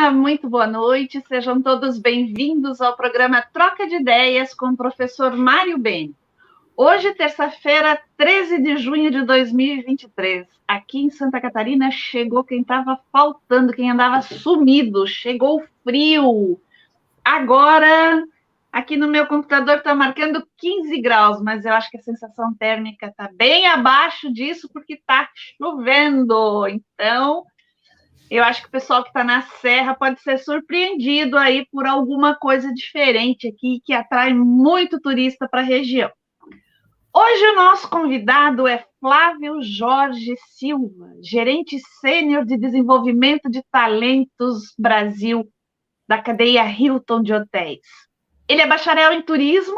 Olá, muito boa noite, sejam todos bem-vindos ao programa Troca de Ideias com o professor Mário Beni. Hoje, terça-feira, 13 de junho de 2023, aqui em Santa Catarina chegou quem estava faltando, quem andava sumido, chegou o frio. Agora, aqui no meu computador está marcando 15 graus, mas eu acho que a sensação térmica está bem abaixo disso porque está chovendo, então... Eu acho que o pessoal que está na Serra pode ser surpreendido aí por alguma coisa diferente aqui que atrai muito turista para a região. Hoje o nosso convidado é Flávio Jorge Silva, gerente sênior de desenvolvimento de talentos Brasil da cadeia Hilton de hotéis. Ele é bacharel em turismo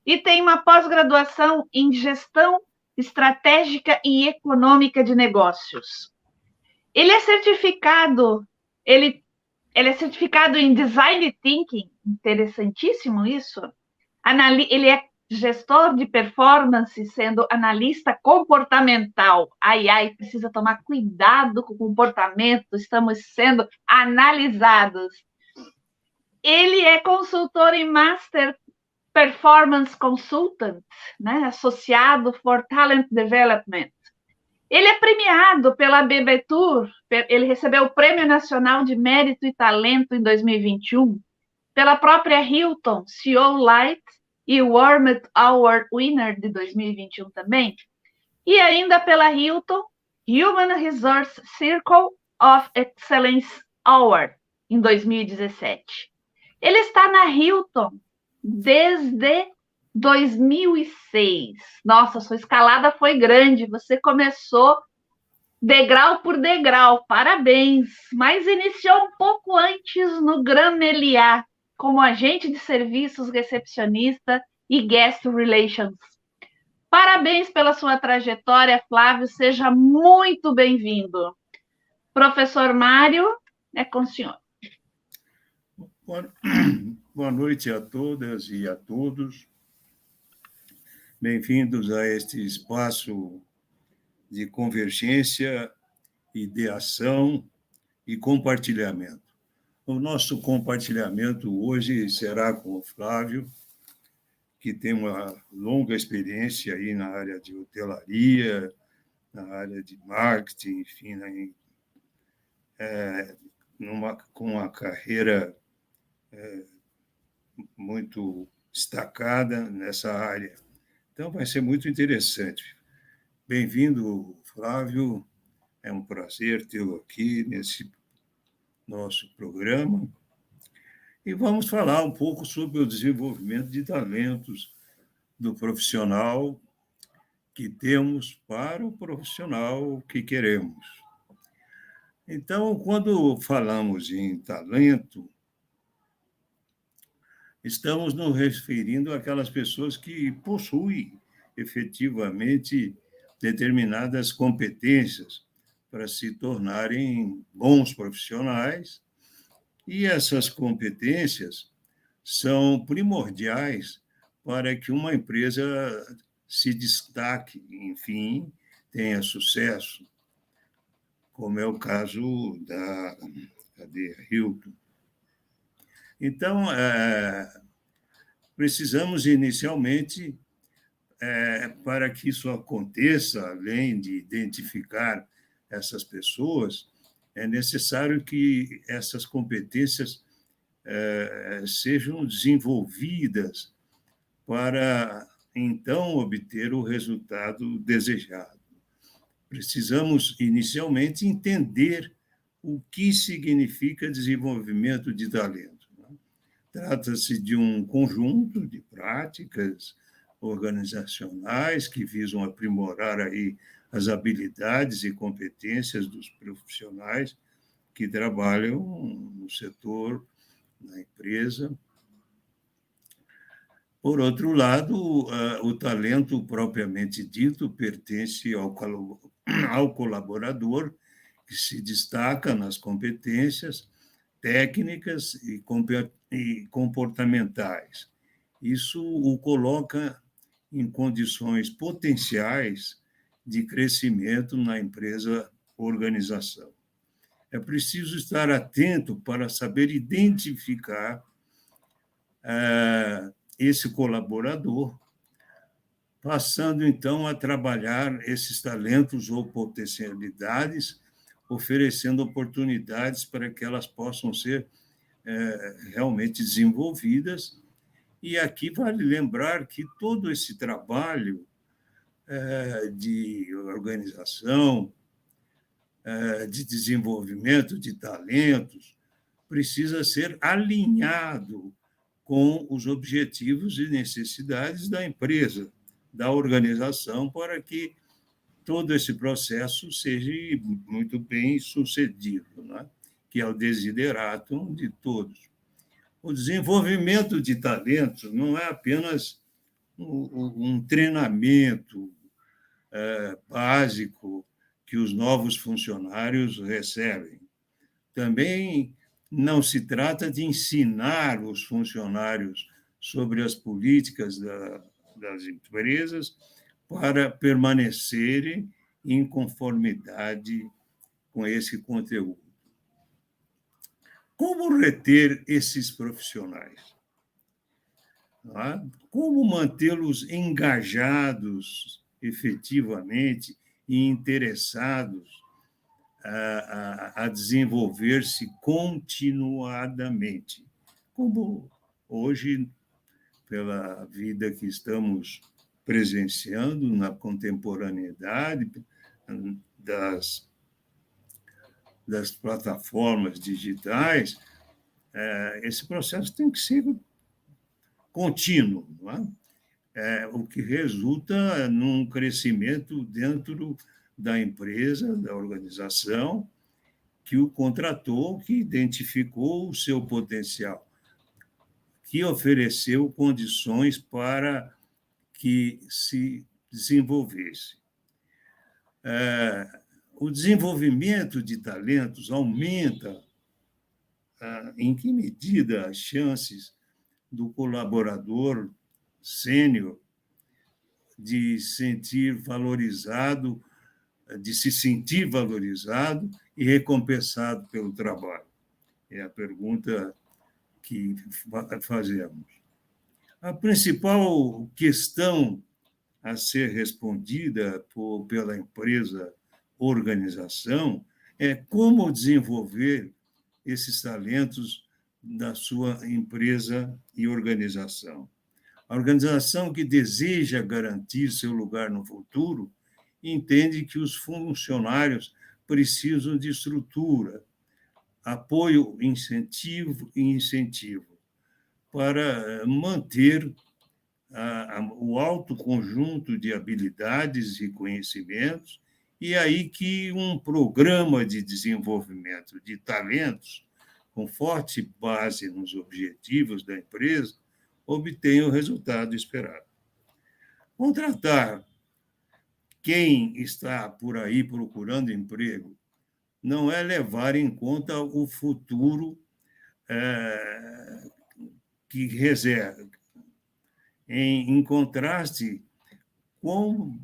e tem uma pós-graduação em gestão estratégica e econômica de negócios. Ele é certificado em Design Thinking, interessantíssimo isso. Ele é gestor de performance, sendo analista comportamental. Precisa tomar cuidado com o comportamento, estamos sendo analisados. Ele é consultor em Master Performance Consultant, né, associado for Talent Development. Ele é premiado pela BB Tour, ele recebeu o Prêmio Nacional de Mérito e Talento em 2021, pela própria Hilton, CEO Light e Warmth Award Winner de 2021 também, e ainda pela Hilton Human Resource Circle of Excellence Award em 2017. Ele está na Hilton desde 2006. Nossa, sua escalada foi grande, você começou degrau por degrau, parabéns, mas iniciou um pouco antes no Grand Meliá, como agente de serviços, recepcionista e guest relations. Parabéns pela sua trajetória, Flávio, seja muito bem-vindo. Professor Mário, é com o senhor. Boa noite a todas e a todos. Bem-vindos a este espaço de convergência, ideação e compartilhamento. O nosso compartilhamento hoje será com o Flávio, que tem uma longa experiência aí na área de hotelaria, na área de marketing, enfim, com uma carreira muito destacada nessa área. Então, vai ser muito interessante. Bem-vindo, Flávio. É um prazer tê-lo aqui nesse nosso programa. E vamos falar um pouco sobre o desenvolvimento de talentos do profissional que temos para o profissional que queremos. Então, quando falamos em talento, estamos nos referindo àquelas pessoas que possuem efetivamente determinadas competências para se tornarem bons profissionais, e essas competências são primordiais para que uma empresa se destaque, enfim, tenha sucesso, como é o caso da cadeia Hilton. Então, precisamos inicialmente, para que isso aconteça, além de identificar essas pessoas, é necessário que essas competências sejam desenvolvidas para, então, obter o resultado desejado. Precisamos, inicialmente, entender o que significa desenvolvimento de talento. Trata-se de um conjunto de práticas organizacionais que visam aprimorar aí as habilidades e competências dos profissionais que trabalham no setor, na empresa. Por outro lado, o talento propriamente dito pertence ao colaborador, que se destaca nas competências técnicas e comportamentais. Isso o coloca em condições potenciais de crescimento na empresa organização. é preciso estar atento para saber identificar esse colaborador, passando, então, a trabalhar esses talentos ou potencialidades, oferecendo oportunidades para que elas possam ser realmente desenvolvidas. E aqui vale lembrar que todo esse trabalho de organização, de desenvolvimento de talentos, precisa ser alinhado com os objetivos e necessidades da empresa, da organização, para que todo esse processo seja muito bem sucedido, né? Que é o desideratum de todos. O desenvolvimento de talentos não é apenas um treinamento básico que os novos funcionários recebem. Também não se trata de ensinar os funcionários sobre as políticas das empresas para permanecerem em conformidade com esse conteúdo. Como reter esses profissionais? Como mantê-los engajados efetivamente e interessados a desenvolver-se continuadamente? Como hoje, pela vida que estamos presenciando na contemporaneidade das plataformas digitais, esse processo tem que ser contínuo, não é? O que resulta num crescimento dentro da empresa, da organização, que o contratou, que identificou o seu potencial, que ofereceu condições para que se desenvolvesse. O desenvolvimento de talentos aumenta, em que medida, as chances do colaborador sênior de se sentir valorizado e recompensado pelo trabalho? É a pergunta que fazemos. A principal questão a ser respondida pela empresa organização é como desenvolver esses talentos da sua empresa e organização. A organização que deseja garantir seu lugar no futuro entende que os funcionários precisam de estrutura, apoio, incentivo para manter o alto conjunto de habilidades e conhecimentos, e aí que um programa de desenvolvimento de talentos, com forte base nos objetivos da empresa, obtenha o resultado esperado. Contratar quem está por aí procurando emprego não é levar em conta o futuro que reserva. Em contraste, quão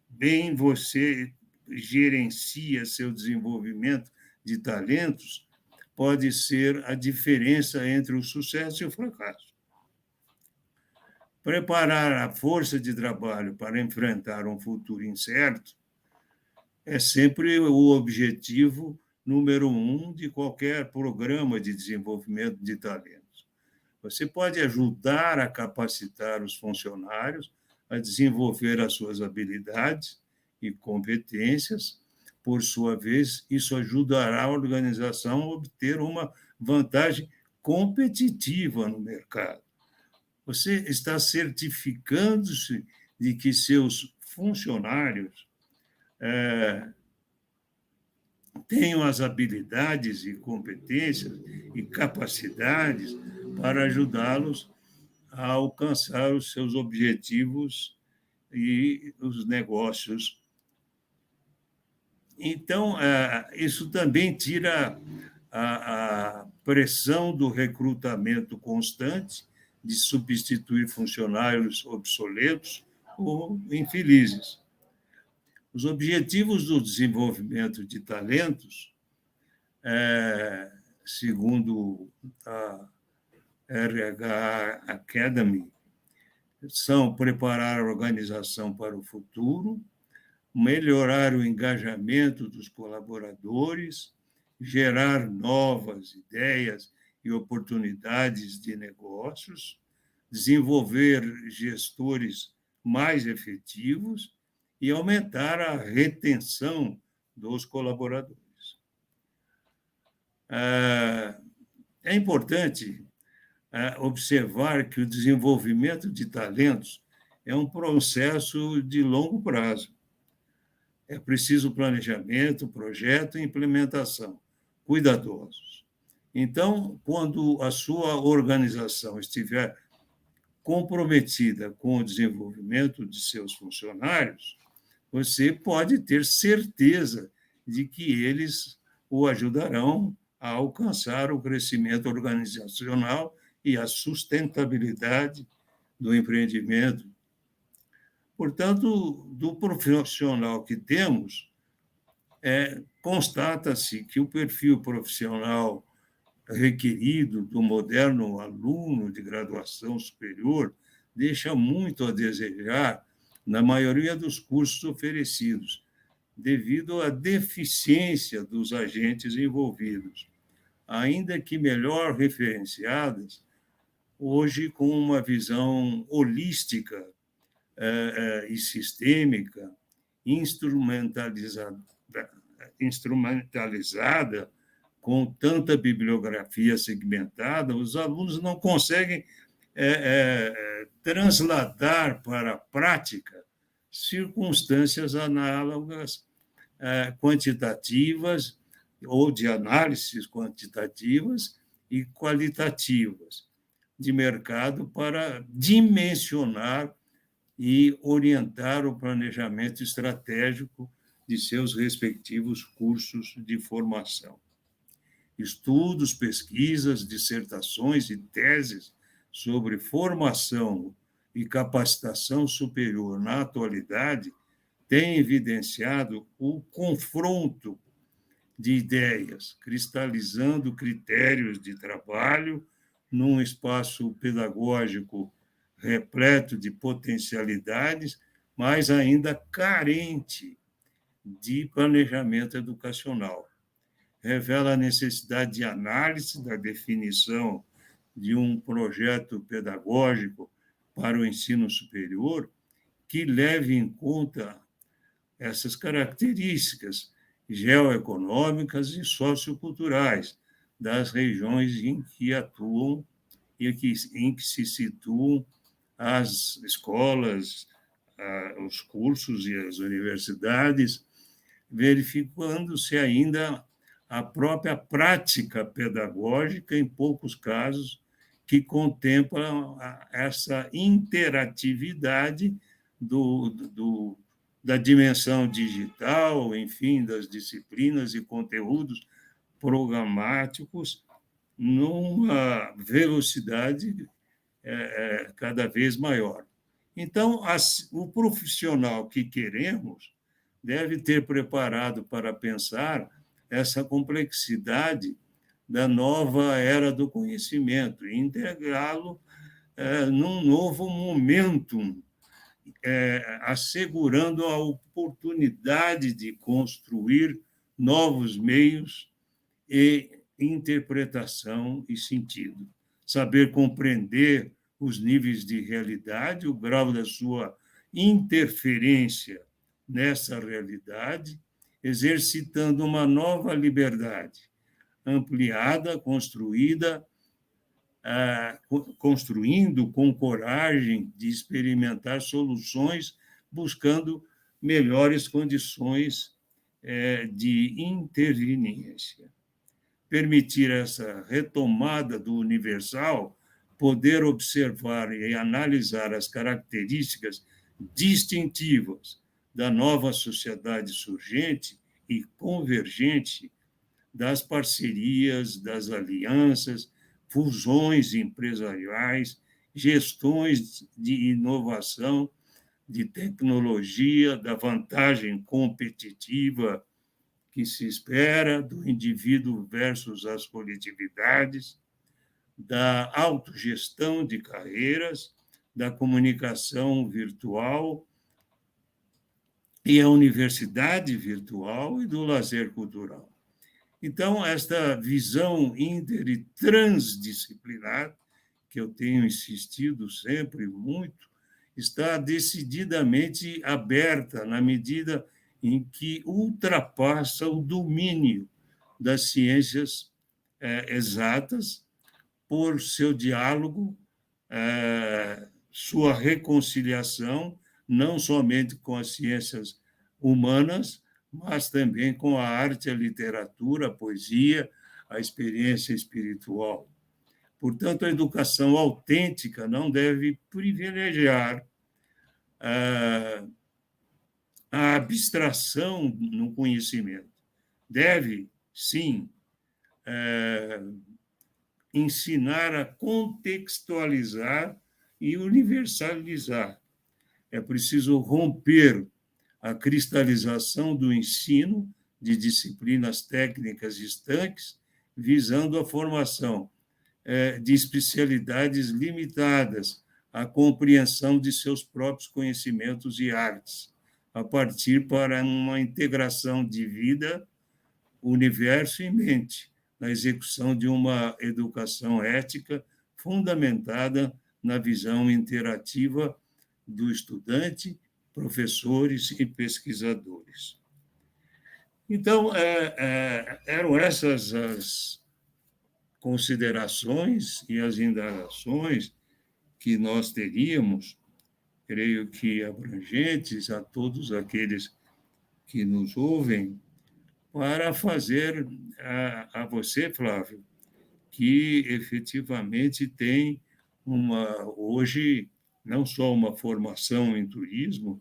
bem você gerencia seu desenvolvimento de talentos pode ser a diferença entre o sucesso e o fracasso. Preparar a força de trabalho para enfrentar um futuro incerto é sempre o objetivo número 1 de qualquer programa de desenvolvimento de talentos. Você pode ajudar a capacitar os funcionários a desenvolver as suas habilidades e competências. Por sua vez, isso ajudará a organização a obter uma vantagem competitiva no mercado. Você está certificando-se de que seus funcionários tenham as habilidades e competências e capacidades para ajudá-los a alcançar os seus objetivos e os negócios. Então, isso também tira a pressão do recrutamento constante, de substituir funcionários obsoletos ou infelizes. Os objetivos do desenvolvimento de talentos segundo a RH Academy, são preparar a organização para o futuro, melhorar o engajamento dos colaboradores, gerar novas ideias e oportunidades de negócios, desenvolver gestores mais efetivos e aumentar a retenção dos colaboradores. É importante observar que o desenvolvimento de talentos é um processo de longo prazo. É preciso planejamento, projeto e implementação cuidadosos. Então, quando a sua organização estiver comprometida com o desenvolvimento de seus funcionários, você pode ter certeza de que eles o ajudarão a alcançar o crescimento organizacional e a sustentabilidade do empreendimento. Portanto, do profissional que temos, constata-se que o perfil profissional requerido do moderno aluno de graduação superior deixa muito a desejar na maioria dos cursos oferecidos, devido à deficiência dos agentes envolvidos, ainda que melhor referenciadas, hoje com uma visão holística e sistêmica, instrumentalizada, com tanta bibliografia segmentada, os alunos não conseguem transladar para a prática circunstâncias análogas quantitativas ou de análises quantitativas e qualitativas de mercado para dimensionar e orientar o planejamento estratégico de seus respectivos cursos de formação. Estudos, pesquisas, dissertações e teses sobre formação e capacitação superior na atualidade têm evidenciado o confronto de ideias, cristalizando critérios de trabalho num espaço pedagógico repleto de potencialidades, mas ainda carente de planejamento educacional. Revela a necessidade de análise da definição de um projeto pedagógico para o ensino superior que leve em conta essas características geoeconômicas e socioculturais das regiões em que atuam e em que se situam as escolas, os cursos e as universidades, verificando-se ainda a própria prática pedagógica, em poucos casos, que contempla essa interatividade da dimensão digital, enfim, das disciplinas e conteúdos programáticos, numa velocidade cada vez maior. Então, o profissional que queremos deve ter preparado para pensar essa complexidade da nova era do conhecimento e integrá-lo num novo momentum, assegurando a oportunidade de construir novos meios e interpretação e sentido. Saber compreender os níveis de realidade, o grau da sua interferência nessa realidade, exercitando uma nova liberdade, ampliada, construindo com coragem de experimentar soluções, buscando melhores condições de interveniência. Permitir essa retomada do universal, poder observar e analisar as características distintivas da nova sociedade surgente e convergente, das parcerias, das alianças, fusões empresariais, gestões de inovação, de tecnologia, da vantagem competitiva que se espera do indivíduo versus as coletividades, da autogestão de carreiras, da comunicação virtual e a universidade virtual e do lazer cultural. Então, esta visão inter e transdisciplinar, que eu tenho insistido sempre muito, está decididamente aberta na medida em que ultrapassa o domínio das ciências exatas por seu diálogo, sua reconciliação, não somente com as ciências humanas, mas também com a arte, a literatura, a poesia, a experiência espiritual. Portanto, a educação autêntica não deve privilegiar a abstração no conhecimento. Deve, sim, ensinar a contextualizar e universalizar. É preciso romper a cristalização do ensino de disciplinas técnicas estanques, visando a formação de especialidades limitadas à compreensão de seus próprios conhecimentos e artes, a partir para uma integração de vida, universo e mente, na execução de uma educação ética fundamentada na visão interativa do estudante, professores e pesquisadores. Então, eram essas as considerações e as indagações que nós teríamos, creio que abrangentes a todos aqueles que nos ouvem, para fazer a você, Flávio, que efetivamente tem hoje não só uma formação em turismo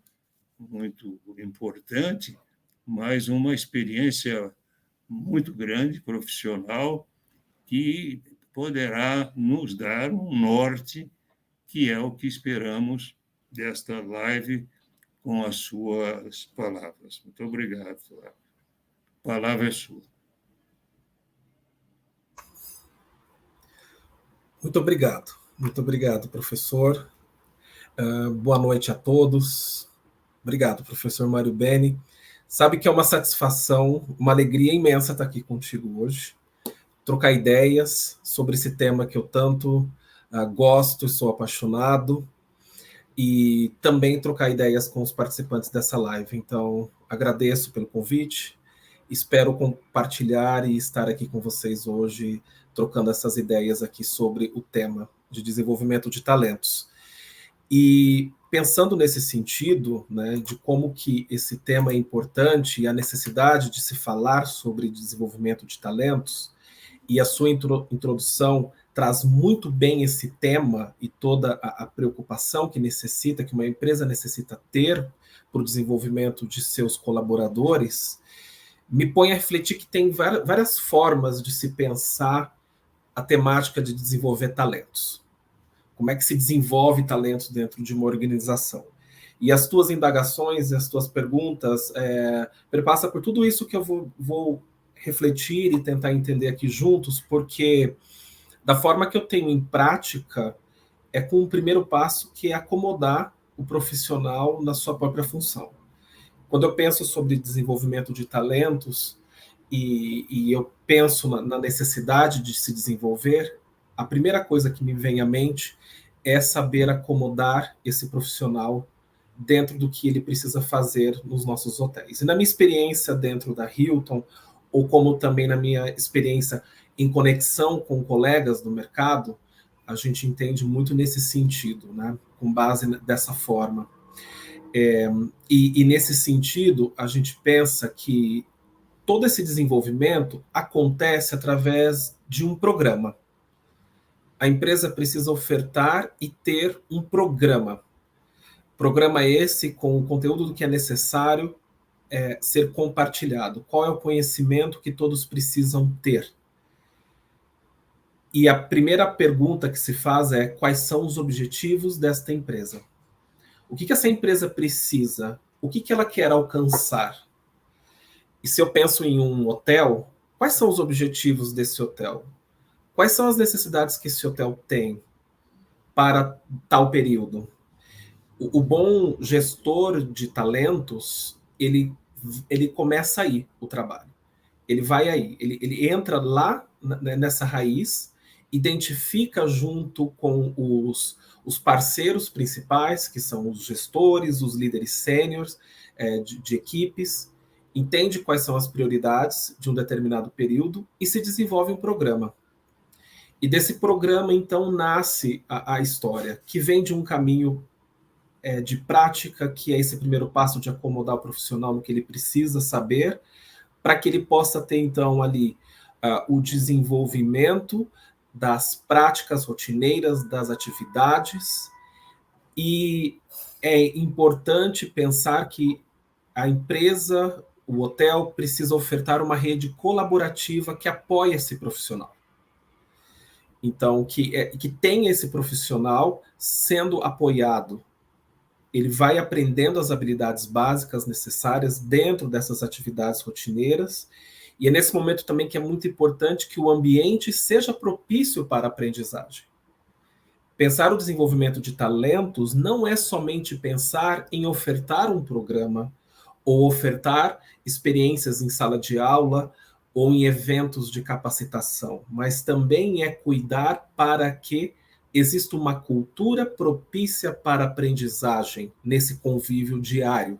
muito importante, mas uma experiência muito grande, profissional, que poderá nos dar um norte, que é o que esperamos desta live com as suas palavras. Muito obrigado, Flávio. A palavra é sua. Muito obrigado, professor. Boa noite a todos. Obrigado, professor Mário Beni. Sabe que é uma satisfação, uma alegria imensa estar aqui contigo hoje, trocar ideias sobre esse tema que eu tanto gosto e sou apaixonado, e também trocar ideias com os participantes dessa live. Então, agradeço pelo convite, espero compartilhar e estar aqui com vocês hoje, trocando essas ideias aqui sobre o tema de desenvolvimento de talentos. E pensando nesse sentido, né, de como que esse tema é importante e a necessidade de se falar sobre desenvolvimento de talentos, e a sua introdução traz muito bem esse tema e toda a preocupação que uma empresa necessita ter para o desenvolvimento de seus colaboradores, me põe a refletir que tem várias formas de se pensar a temática de desenvolver talentos. Como é que se desenvolve talentos dentro de uma organização? E as tuas indagações, as tuas perguntas, perpassa por tudo isso que eu vou refletir e tentar entender aqui juntos, porque da forma que eu tenho em prática, é com o primeiro passo, que é acomodar o profissional na sua própria função. Quando eu penso sobre desenvolvimento de talentos e eu penso na necessidade de se desenvolver, a primeira coisa que me vem à mente é saber acomodar esse profissional dentro do que ele precisa fazer nos nossos hotéis. E na minha experiência dentro da Hilton, ou como também na minha experiência em conexão com colegas do mercado, a gente entende muito nesse sentido, né? Com base dessa forma. E nesse sentido, a gente pensa que todo esse desenvolvimento acontece através de um programa. A empresa precisa ofertar e ter um programa. Programa esse com o conteúdo do que é necessário ser compartilhado. Qual é o conhecimento que todos precisam ter? E a primeira pergunta que se faz é: quais são os objetivos desta empresa? O que essa empresa precisa? O que ela quer alcançar? E se eu penso em um hotel, quais são os objetivos desse hotel? Quais são as necessidades que esse hotel tem para tal período? O bom gestor de talentos, ele começa aí o trabalho. Ele vai aí, ele entra lá nessa raiz, identifica junto com os parceiros principais, que são os gestores, os líderes sêniores de equipes, entende quais são as prioridades de um determinado período e se desenvolve um programa. E desse programa, então, nasce a história, que vem de um caminho de prática, que é esse primeiro passo de acomodar o profissional no que ele precisa saber, para que ele possa ter, então, ali o desenvolvimento das práticas rotineiras, das atividades. E é importante pensar que a empresa, o hotel, precisa ofertar uma rede colaborativa que apoie esse profissional. Então, que tem esse profissional sendo apoiado. Ele vai aprendendo as habilidades básicas necessárias dentro dessas atividades rotineiras, e é nesse momento também que é muito importante que o ambiente seja propício para a aprendizagem. Pensar o desenvolvimento de talentos não é somente pensar em ofertar um programa, ou ofertar experiências em sala de aula, ou em eventos de capacitação, mas também é cuidar para que existe uma cultura propícia para a aprendizagem nesse convívio diário.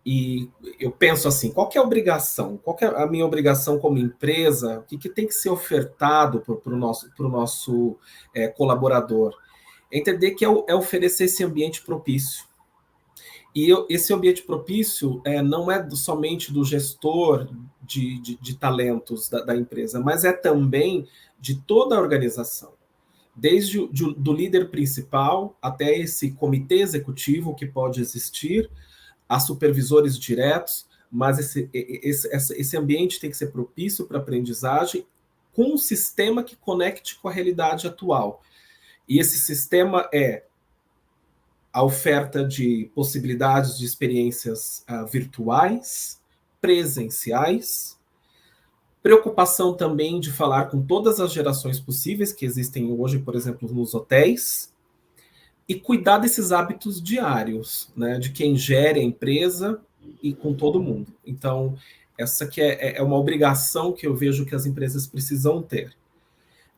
E eu penso assim, qual que é a obrigação? Qual que é a minha obrigação como empresa? O que tem que ser ofertado para o nosso colaborador? É entender que é oferecer esse ambiente propício. E esse ambiente propício não é somente do gestor de talentos da empresa, mas é também de toda a organização. Desde do líder principal até esse comitê executivo que pode existir, a supervisores diretos, mas esse ambiente tem que ser propício para a aprendizagem com um sistema que conecte com a realidade atual. E esse sistema é a oferta de possibilidades de experiências virtuais, presenciais, preocupação também de falar com todas as gerações possíveis que existem hoje, por exemplo, nos hotéis, e cuidar desses hábitos diários, né, de quem gere a empresa e com todo mundo. Então, essa que é uma obrigação que eu vejo que as empresas precisam ter.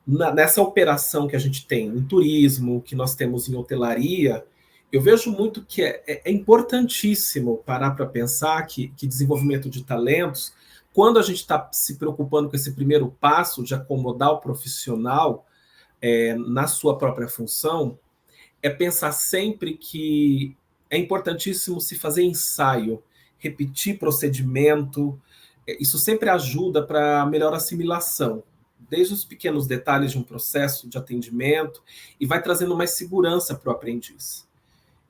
Nessa operação que a gente tem em turismo, que nós temos em hotelaria, eu vejo muito que é importantíssimo parar para pensar que desenvolvimento de talentos, quando a gente está se preocupando com esse primeiro passo de acomodar o profissional na sua própria função, é pensar sempre que é importantíssimo se fazer ensaio, repetir procedimento. Isso sempre ajuda para a melhor assimilação, desde os pequenos detalhes de um processo de atendimento, e vai trazendo mais segurança para o aprendiz.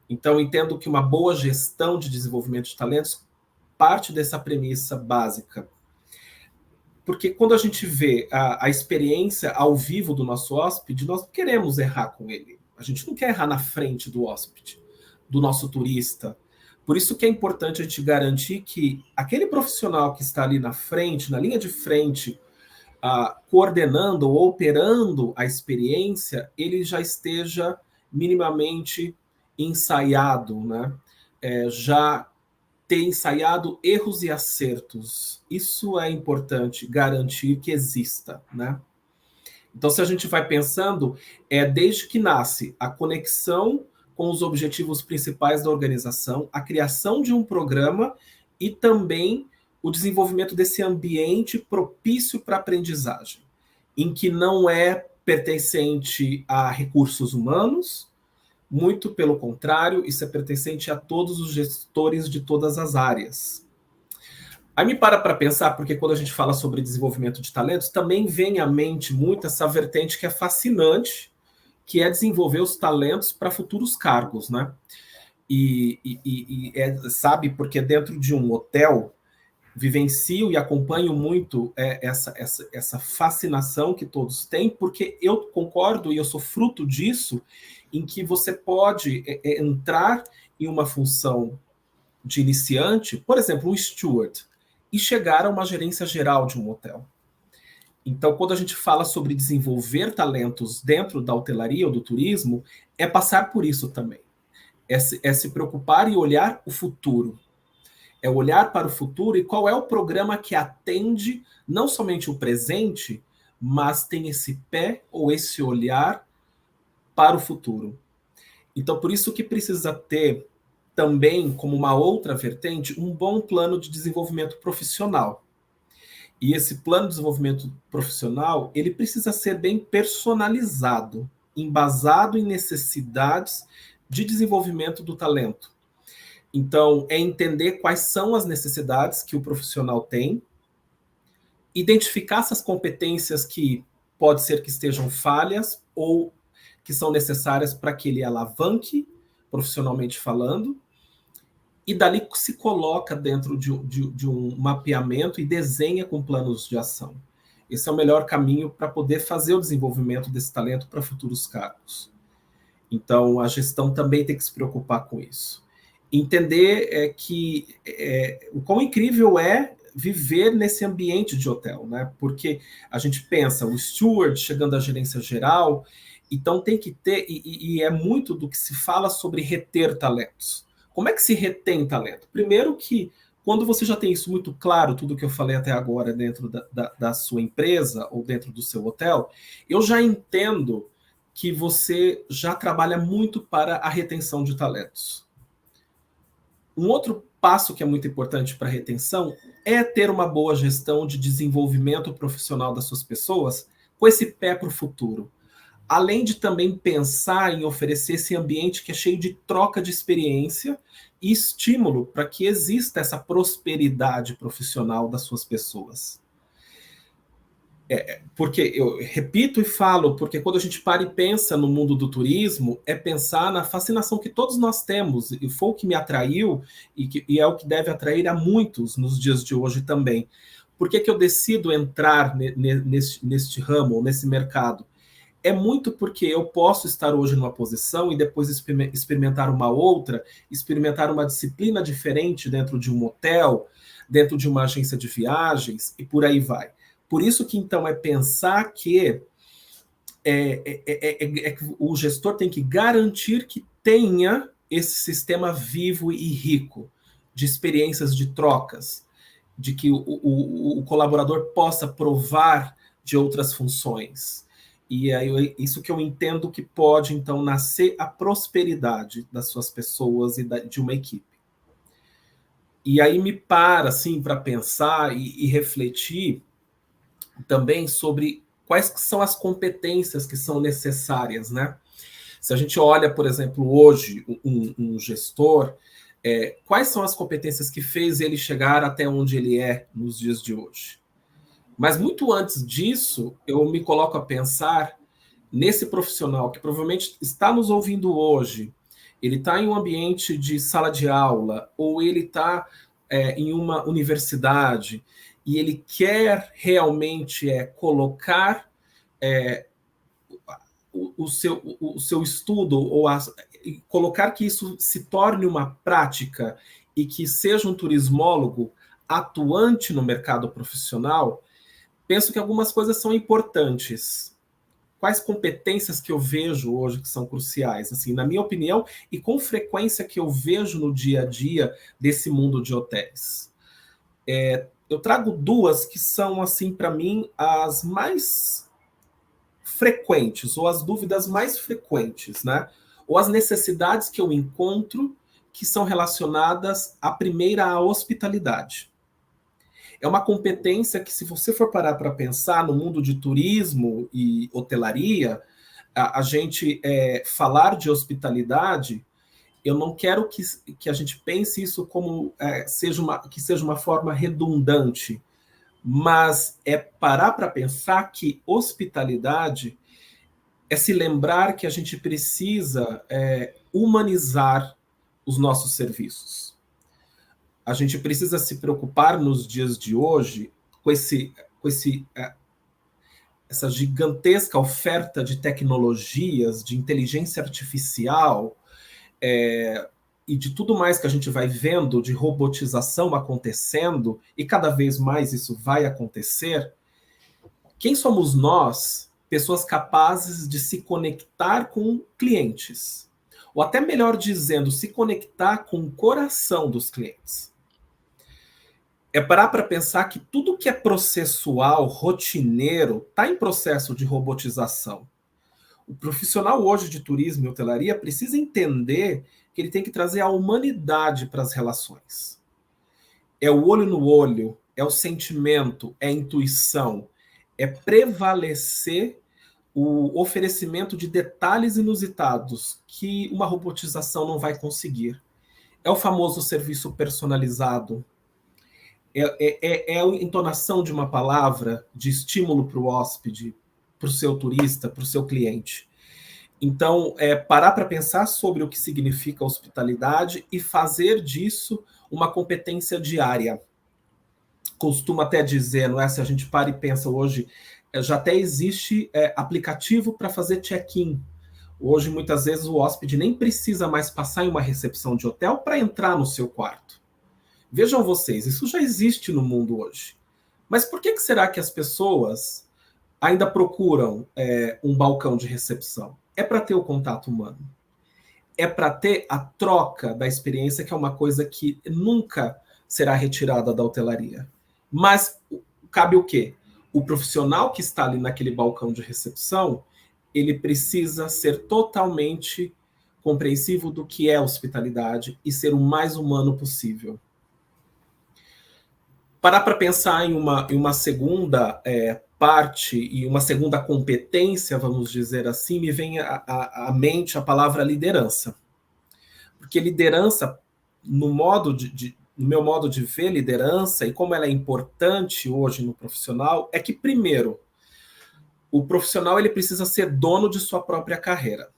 Então, entendo que uma boa gestão de desenvolvimento de talentos parte dessa premissa básica. Porque quando a gente vê a experiência ao vivo do nosso hóspede, nós não queremos errar com ele. A gente não quer errar na frente do hóspede, do nosso turista. Por isso que é importante a gente garantir que aquele profissional que está ali na frente, na linha de frente, coordenando ou operando a experiência, ele já esteja minimamente ensaiado, né? Já ter ensaiado erros e acertos. Isso é importante, garantir que exista, né? Então, se a gente vai pensando, desde que nasce a conexão com os objetivos principais da organização, a criação de um programa e também o desenvolvimento desse ambiente propício para a aprendizagem, em que não é pertencente a recursos humanos, muito pelo contrário, isso é pertencente a todos os gestores de todas as áreas. Aí me para pensar, porque quando a gente fala sobre desenvolvimento de talentos, também vem à mente muito essa vertente que é fascinante, que é desenvolver os talentos para futuros cargos, né? Sabe, porque dentro de um hotel, vivencio e acompanho muito essa fascinação que todos têm, porque eu concordo e eu sou fruto disso, em que você pode entrar em uma função de iniciante, por exemplo, um steward. e chegar a uma gerência geral de um hotel. Então, quando a gente fala sobre desenvolver talentos dentro da hotelaria ou do turismo, é passar por isso também. É se preocupar e olhar o futuro. É olhar para o futuro e qual é o programa que atende não somente o presente, mas tem esse pé ou esse olhar para o futuro. Então, por isso que precisa ter também, como uma outra vertente, um bom plano de desenvolvimento profissional. E esse plano de desenvolvimento profissional, ele precisa ser bem personalizado, embasado em necessidades de desenvolvimento do talento. Então, é entender quais são as necessidades que o profissional tem, identificar essas competências que pode ser que estejam falhas ou que são necessárias para que ele alavanque, profissionalmente falando, e dali se coloca dentro de um mapeamento e desenha com planos de ação. Esse é o melhor caminho para poder fazer o desenvolvimento desse talento para futuros cargos. Então, a gestão também tem que se preocupar com isso. Entender o quão incrível é viver nesse ambiente de hotel, né? Porque a gente pensa, o steward chegando à gerência geral, então tem que ter, e é muito do que se fala sobre reter talentos. Como é que se retém talento? Primeiro que, quando você já tem isso muito claro, tudo que eu falei até agora dentro da sua empresa ou dentro do seu hotel, eu já entendo que você já trabalha muito para a retenção de talentos. Um outro passo que é muito importante para a retenção é ter uma boa gestão de desenvolvimento profissional das suas pessoas com esse pé para o futuro. Além de também pensar em oferecer esse ambiente que é cheio de troca de experiência e estímulo para que exista essa prosperidade profissional das suas pessoas. Porque eu repito e falo, porque quando a gente para e pensa no mundo do turismo, é pensar na fascinação que todos nós temos, e foi o que me atraiu, e é o que deve atrair a muitos nos dias de hoje também. Por que eu decido entrar neste ramo, nesse mercado? É muito porque eu posso estar hoje numa posição e depois experimentar uma outra, experimentar uma disciplina diferente dentro de um hotel, dentro de uma agência de viagens, e por aí vai. Por isso que, então, é pensar que o gestor tem que garantir que tenha esse sistema vivo e rico de experiências de trocas, de que o colaborador possa provar de outras funções. E é isso que eu entendo que pode, então, nascer a prosperidade das suas pessoas e de uma equipe. E aí me para, assim, para pensar e refletir também sobre quais são as competências que são necessárias, né? Se a gente olha, por exemplo, hoje, um gestor, quais são as competências que fez ele chegar até onde ele é nos dias de hoje? Mas muito antes disso, eu me coloco a pensar nesse profissional que provavelmente está nos ouvindo hoje, ele está em um ambiente de sala de aula, ou ele está em uma universidade, e ele quer realmente colocar o seu estudo, ou colocar que isso se torne uma prática e que seja um turismólogo atuante no mercado profissional, penso que algumas coisas são importantes. Quais competências que eu vejo hoje que são cruciais, assim, na minha opinião, e com frequência que eu vejo no dia a dia desse mundo de hotéis? Eu trago duas que são, assim, para mim, as mais frequentes, ou as dúvidas mais frequentes, né? Ou as necessidades que eu encontro que são relacionadas, à primeira, à hospitalidade. É uma competência que, se você for parar para pensar no mundo de turismo e hotelaria, a gente falar de hospitalidade, eu não quero que a gente pense isso como que seja uma forma redundante, mas é parar para pensar que hospitalidade é se lembrar que a gente precisa humanizar os nossos serviços. A gente precisa se preocupar nos dias de hoje com essa gigantesca oferta de tecnologias, de inteligência artificial, e de tudo mais que a gente vai vendo de robotização acontecendo, e cada vez mais isso vai acontecer, quem somos nós, pessoas capazes de se conectar com clientes? Ou até melhor dizendo, se conectar com o coração dos clientes. É parar para pensar que tudo que é processual, rotineiro, está em processo de robotização. O profissional hoje de turismo e hotelaria precisa entender que ele tem que trazer a humanidade para as relações. É o olho no olho, é o sentimento, é a intuição, é prevalecer o oferecimento de detalhes inusitados que uma robotização não vai conseguir. É o famoso serviço personalizado, é a entonação de uma palavra de estímulo para o hóspede, para o seu turista, para o seu cliente. Então, parar para pensar sobre o que significa hospitalidade e fazer disso uma competência diária. Costumo até dizer, não é? Se a gente para e pensa hoje, já até existe aplicativo para fazer check-in. Hoje, muitas vezes, o hóspede nem precisa mais passar em uma recepção de hotel para entrar no seu quarto. Vejam vocês, isso já existe no mundo hoje. Mas por que será que as pessoas ainda procuram um balcão de recepção? É para ter o contato humano. É para ter a troca da experiência, que é uma coisa que nunca será retirada da hotelaria. Mas cabe o quê? O profissional que está ali naquele balcão de recepção, ele precisa ser totalmente compreensivo do que é hospitalidade e ser o mais humano possível. Parar para pensar em uma segunda parte e uma segunda competência, vamos dizer assim, me vem à mente a palavra liderança. Porque liderança, no meu modo de ver liderança e como ela é importante hoje no profissional, é que, primeiro, o profissional ele precisa ser dono de sua própria carreira.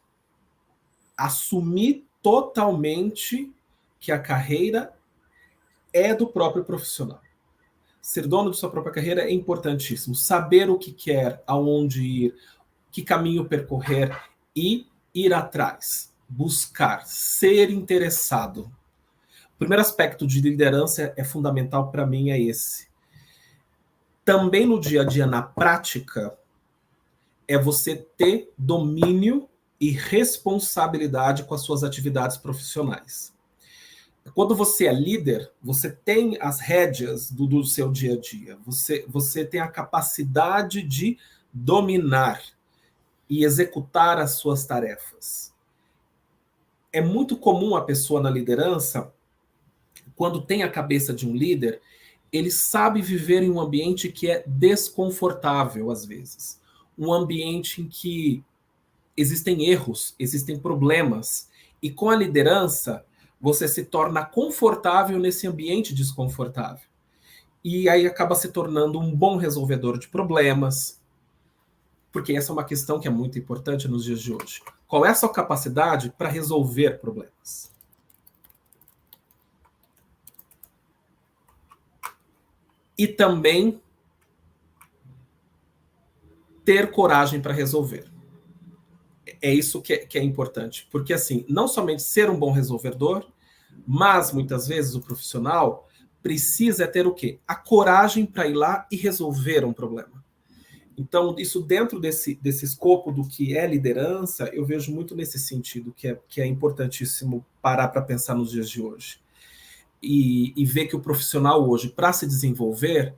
Assumir totalmente que a carreira é do próprio profissional. Ser dono de sua própria carreira é importantíssimo. Saber o que quer, aonde ir, que caminho percorrer e ir atrás. Buscar, ser interessado. O primeiro aspecto de liderança é fundamental para mim, é esse. Também no dia a dia, na prática, é você ter domínio e responsabilidade com as suas atividades profissionais. Quando você é líder, você tem as rédeas do seu dia a dia. Você tem a capacidade de dominar e executar as suas tarefas. É muito comum a pessoa na liderança, quando tem a cabeça de um líder, ele sabe viver em um ambiente que é desconfortável às vezes. Um ambiente em que existem erros, existem problemas. E com a liderança, você se torna confortável nesse ambiente desconfortável. E aí acaba se tornando um bom resolvedor de problemas, porque essa é uma questão que é muito importante nos dias de hoje. Qual é a sua capacidade para resolver problemas? E também ter coragem para resolver. É isso que é importante, porque assim, não somente ser um bom resolvedor, mas muitas vezes o profissional precisa ter o quê? A coragem para ir lá e resolver um problema. Então, isso dentro desse escopo do que é liderança, eu vejo muito nesse sentido, que é importantíssimo parar para pensar nos dias de hoje. E ver que o profissional hoje, para se desenvolver,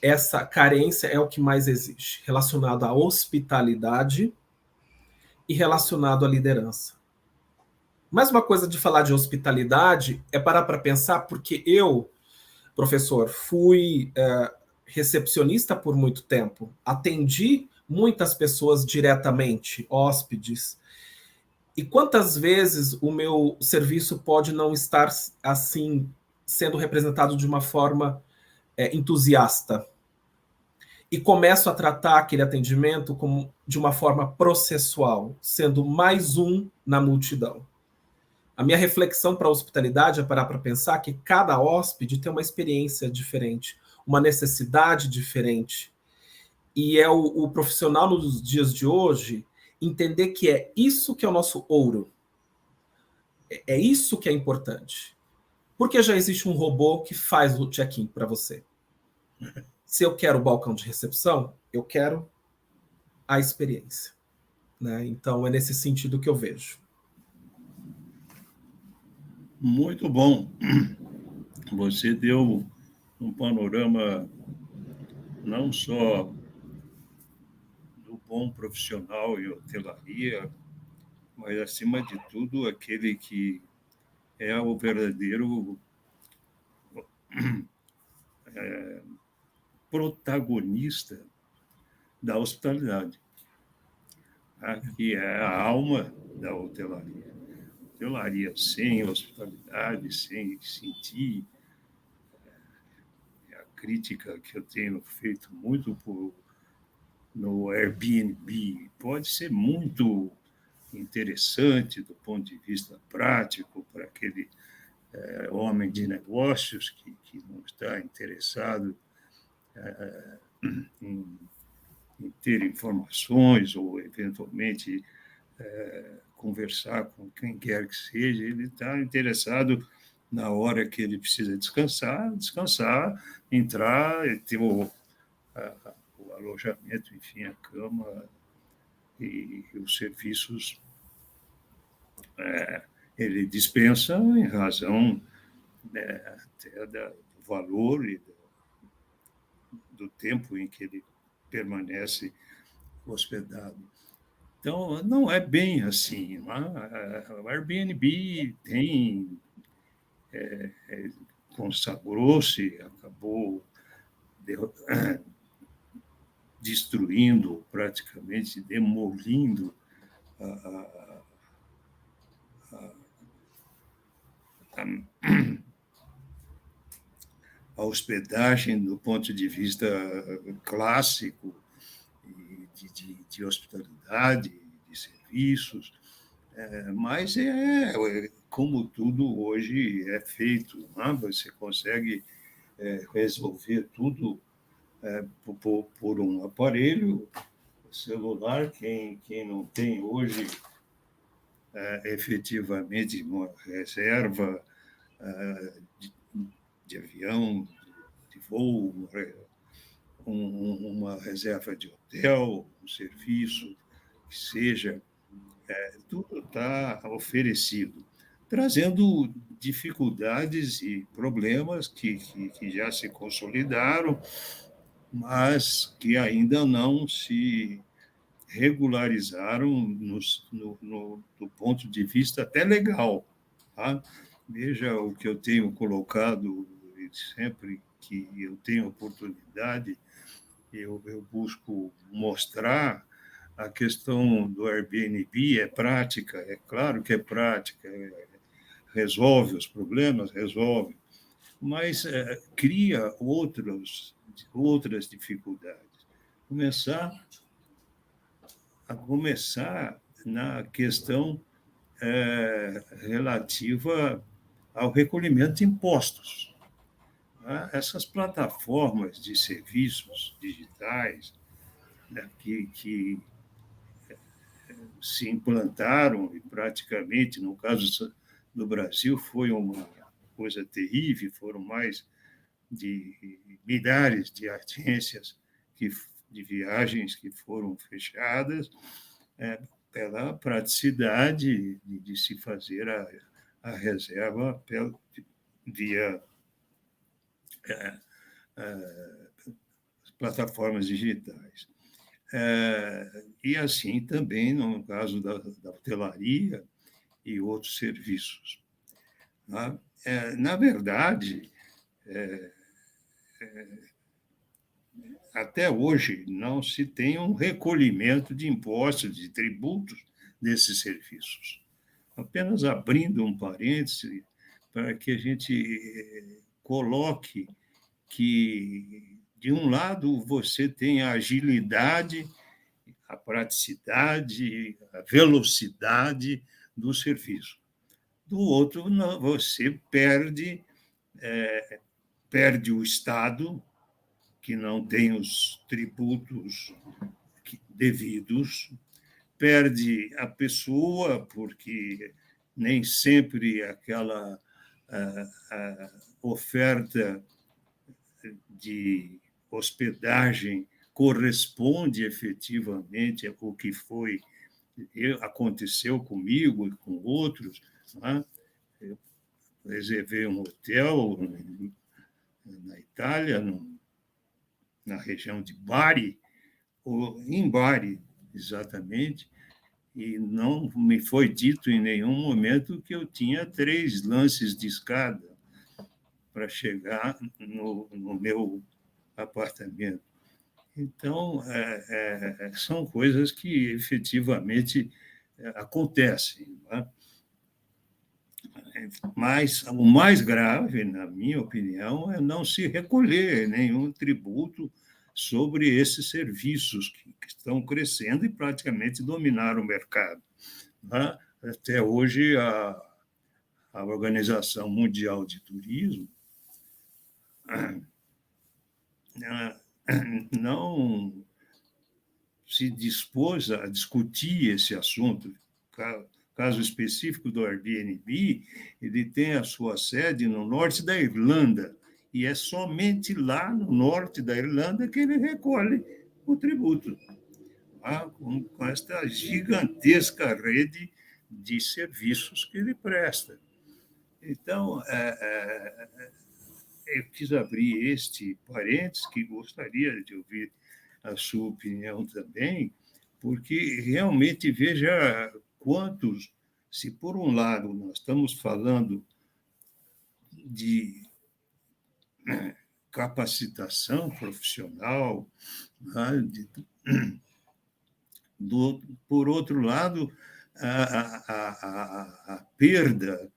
essa carência é o que mais existe, relacionado à hospitalidade e relacionado à liderança. Mais uma coisa de falar de hospitalidade é parar para pensar, porque eu, professor, fui recepcionista por muito tempo, atendi muitas pessoas diretamente, hóspedes, e quantas vezes o meu serviço pode não estar assim sendo representado de uma forma entusiasta, e começo a tratar aquele atendimento como de uma forma processual, sendo mais um na multidão. A minha reflexão para a hospitalidade é parar para pensar que cada hóspede tem uma experiência diferente, uma necessidade diferente. E é o profissional nos dias de hoje entender que é isso que é o nosso ouro. É isso que é importante. Porque já existe um robô que faz o check-in para você. Se eu quero o balcão de recepção, eu quero a experiência, né? Então, é nesse sentido que eu vejo. Muito bom. Você deu um panorama não só do bom profissional em hotelaria, mas, acima de tudo, aquele que é o verdadeiro protagonista da hospitalidade, tá? Que é a alma da hotelaria. Hotelaria sem hospitalidade, sem sentir, a crítica que eu tenho feito muito no Airbnb pode ser muito interessante do ponto de vista prático para aquele homem de negócios que não está interessado em, em ter informações ou, eventualmente, conversar com quem quer que seja. Ele está interessado, na hora que ele precisa descansar, entrar, ter o alojamento, enfim, a cama e os serviços ele dispensa em razão, né, até do valor e do tempo em que ele permanece hospedado. Então, não é bem assim. O Airbnb consagrou-se, acabou destruindo, praticamente demolindo a hospedagem do ponto de vista clássico, de hospitalidade, de serviços, mas como tudo hoje é feito, né? Você consegue resolver tudo por um aparelho celular. Quem não tem hoje efetivamente uma reserva de avião, de voo, uma reserva de hotel, um serviço que seja, tudo está oferecido, trazendo dificuldades e problemas que já se consolidaram, mas que ainda não se regularizaram do ponto de vista até legal. Tá? Veja o que eu tenho colocado, sempre que eu tenho oportunidade, eu busco mostrar a questão do Airbnb. É prática, é claro que é prática, resolve os problemas, resolve, mas cria outras dificuldades. Começar na questão relativa ao recolhimento de impostos. Essas plataformas de serviços digitais, né, que se implantaram, e praticamente, no caso do Brasil, foi uma coisa terrível. Foram mais de milhares de agências de viagens que foram fechadas, pela praticidade de se fazer a reserva via plataformas digitais. E assim também no caso da hotelaria e outros serviços. Na verdade, até hoje não se tem um recolhimento de impostos, de tributos desses serviços. Apenas abrindo um parêntese para que a gente coloque que, de um lado, você tem a agilidade, a praticidade, a velocidade do serviço. Do outro, você perde o Estado, que não tem os tributos devidos, perde a pessoa, porque nem sempre aquela oferta de hospedagem corresponde efetivamente ao que aconteceu comigo e com outros. Né? Eu reservei um hotel na Itália, na região de Bari, ou em Bari, exatamente, e não me foi dito em nenhum momento que eu tinha 3 lances de escada para chegar no meu apartamento. Então, são coisas que efetivamente acontecem. Né? Mas o mais grave, na minha opinião, é não se recolher nenhum tributo sobre esses serviços que estão crescendo e praticamente dominaram o mercado. Né? Até hoje, a Organização Mundial de Turismo não se dispôs a discutir esse assunto. Caso específico do Airbnb, ele tem a sua sede no norte da Irlanda, e é somente lá no norte da Irlanda que ele recolhe o tributo, com esta gigantesca rede de serviços que ele presta. Então, eu quis abrir este parênteses, que gostaria de ouvir a sua opinião também, porque realmente veja quantos, se por um lado nós estamos falando de capacitação profissional, né, por outro lado, a perda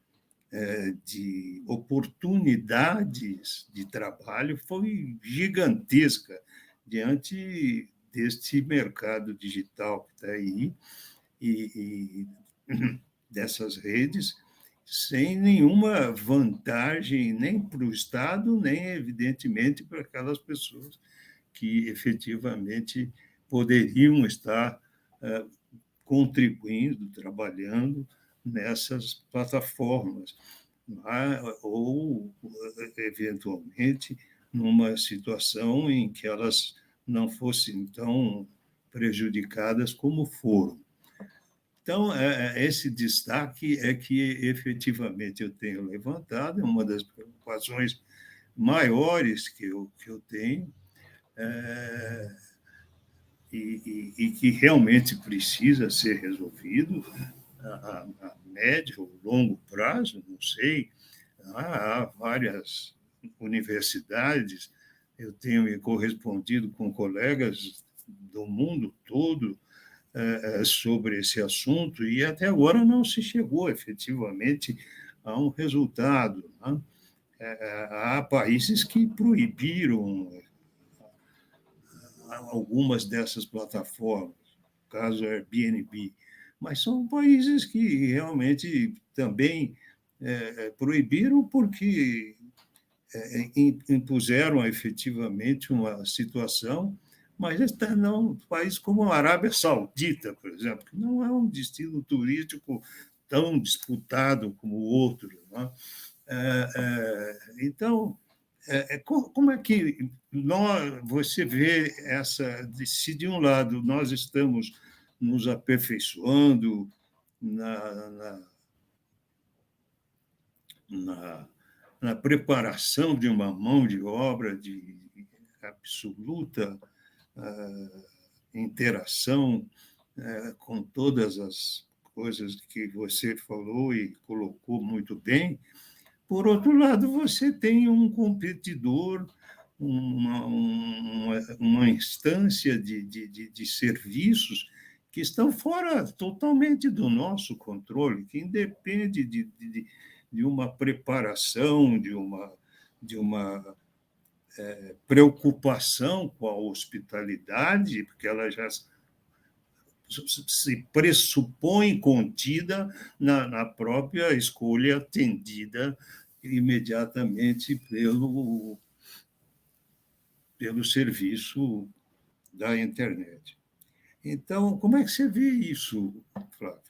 de oportunidades de trabalho foi gigantesca diante deste mercado digital que está aí e dessas redes, sem nenhuma vantagem nem para o Estado, nem, evidentemente, para aquelas pessoas que efetivamente poderiam estar contribuindo, trabalhando nessas plataformas, ou, eventualmente, numa situação em que elas não fossem tão prejudicadas como foram. Então, esse destaque é que, efetivamente, eu tenho levantado, é uma das preocupações maiores que eu tenho, e que realmente precisa ser resolvido a médio ou longo prazo, não sei. Há várias universidades, eu tenho me correspondido com colegas do mundo todo sobre esse assunto, e até agora não se chegou efetivamente a um resultado. Né? Há países que proibiram algumas dessas plataformas, no caso Airbnb, mas são países que realmente também proibiram porque impuseram efetivamente uma situação, mas está num país como a Arábia Saudita, por exemplo, que não é um destino turístico tão disputado como outros. Né? Então, como é que você vê se de um lado nós estamos nos aperfeiçoando na preparação de uma mão de obra de absoluta interação com todas as coisas que você falou e colocou muito bem, por outro lado, você tem um competidor, uma instância de serviços que estão fora totalmente do nosso controle, que independe de uma preparação, de uma preocupação com a hospitalidade, porque ela já se pressupõe contida na própria escolha atendida imediatamente pelo serviço da internet. Então, como é que você vê isso, Flávio?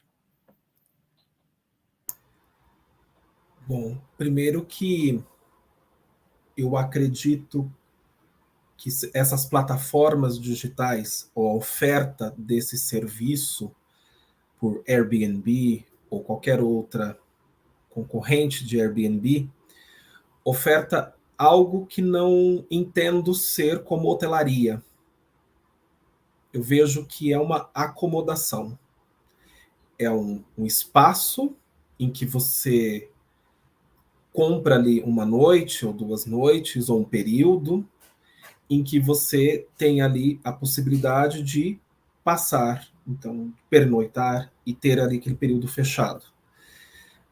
Bom, primeiro que eu acredito que essas plataformas digitais, ou a oferta desse serviço por Airbnb ou qualquer outra concorrente de Airbnb, oferta algo que não entendo ser como hotelaria. Eu vejo que é uma acomodação. É um espaço em que você compra ali uma noite ou 2 noites ou um período em que você tem ali a possibilidade de passar, então pernoitar e ter ali aquele período fechado.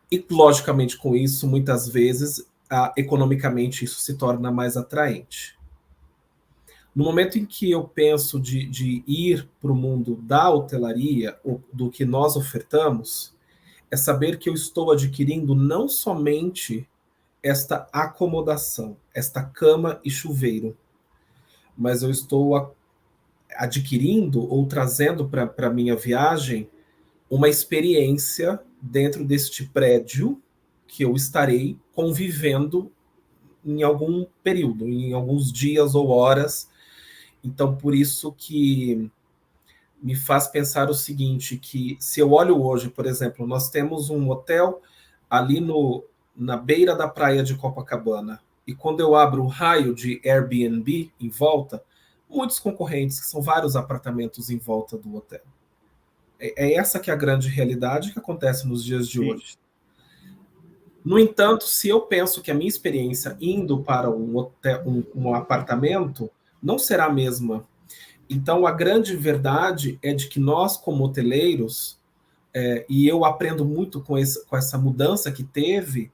E logicamente com isso, muitas vezes, economicamente isso se torna mais atraente. No momento em que eu penso de ir para o mundo da hotelaria, ou do que nós ofertamos, é saber que eu estou adquirindo não somente esta acomodação, esta cama e chuveiro, mas eu estou adquirindo ou trazendo para a minha viagem uma experiência dentro deste prédio que eu estarei convivendo em algum período, em alguns dias ou horas. Então, por isso que me faz pensar o seguinte, que se eu olho hoje, por exemplo, nós temos um hotel ali na beira da praia de Copacabana, e quando eu abro o raio de Airbnb em volta, muitos concorrentes, que são vários apartamentos em volta do hotel. É essa que é a grande realidade que acontece nos dias de hoje. No entanto, se eu penso que a minha experiência indo para um hotel, um apartamento, não será a mesma. Então, a grande verdade é de que nós, como hoteleiros, e eu aprendo muito com essa mudança que teve,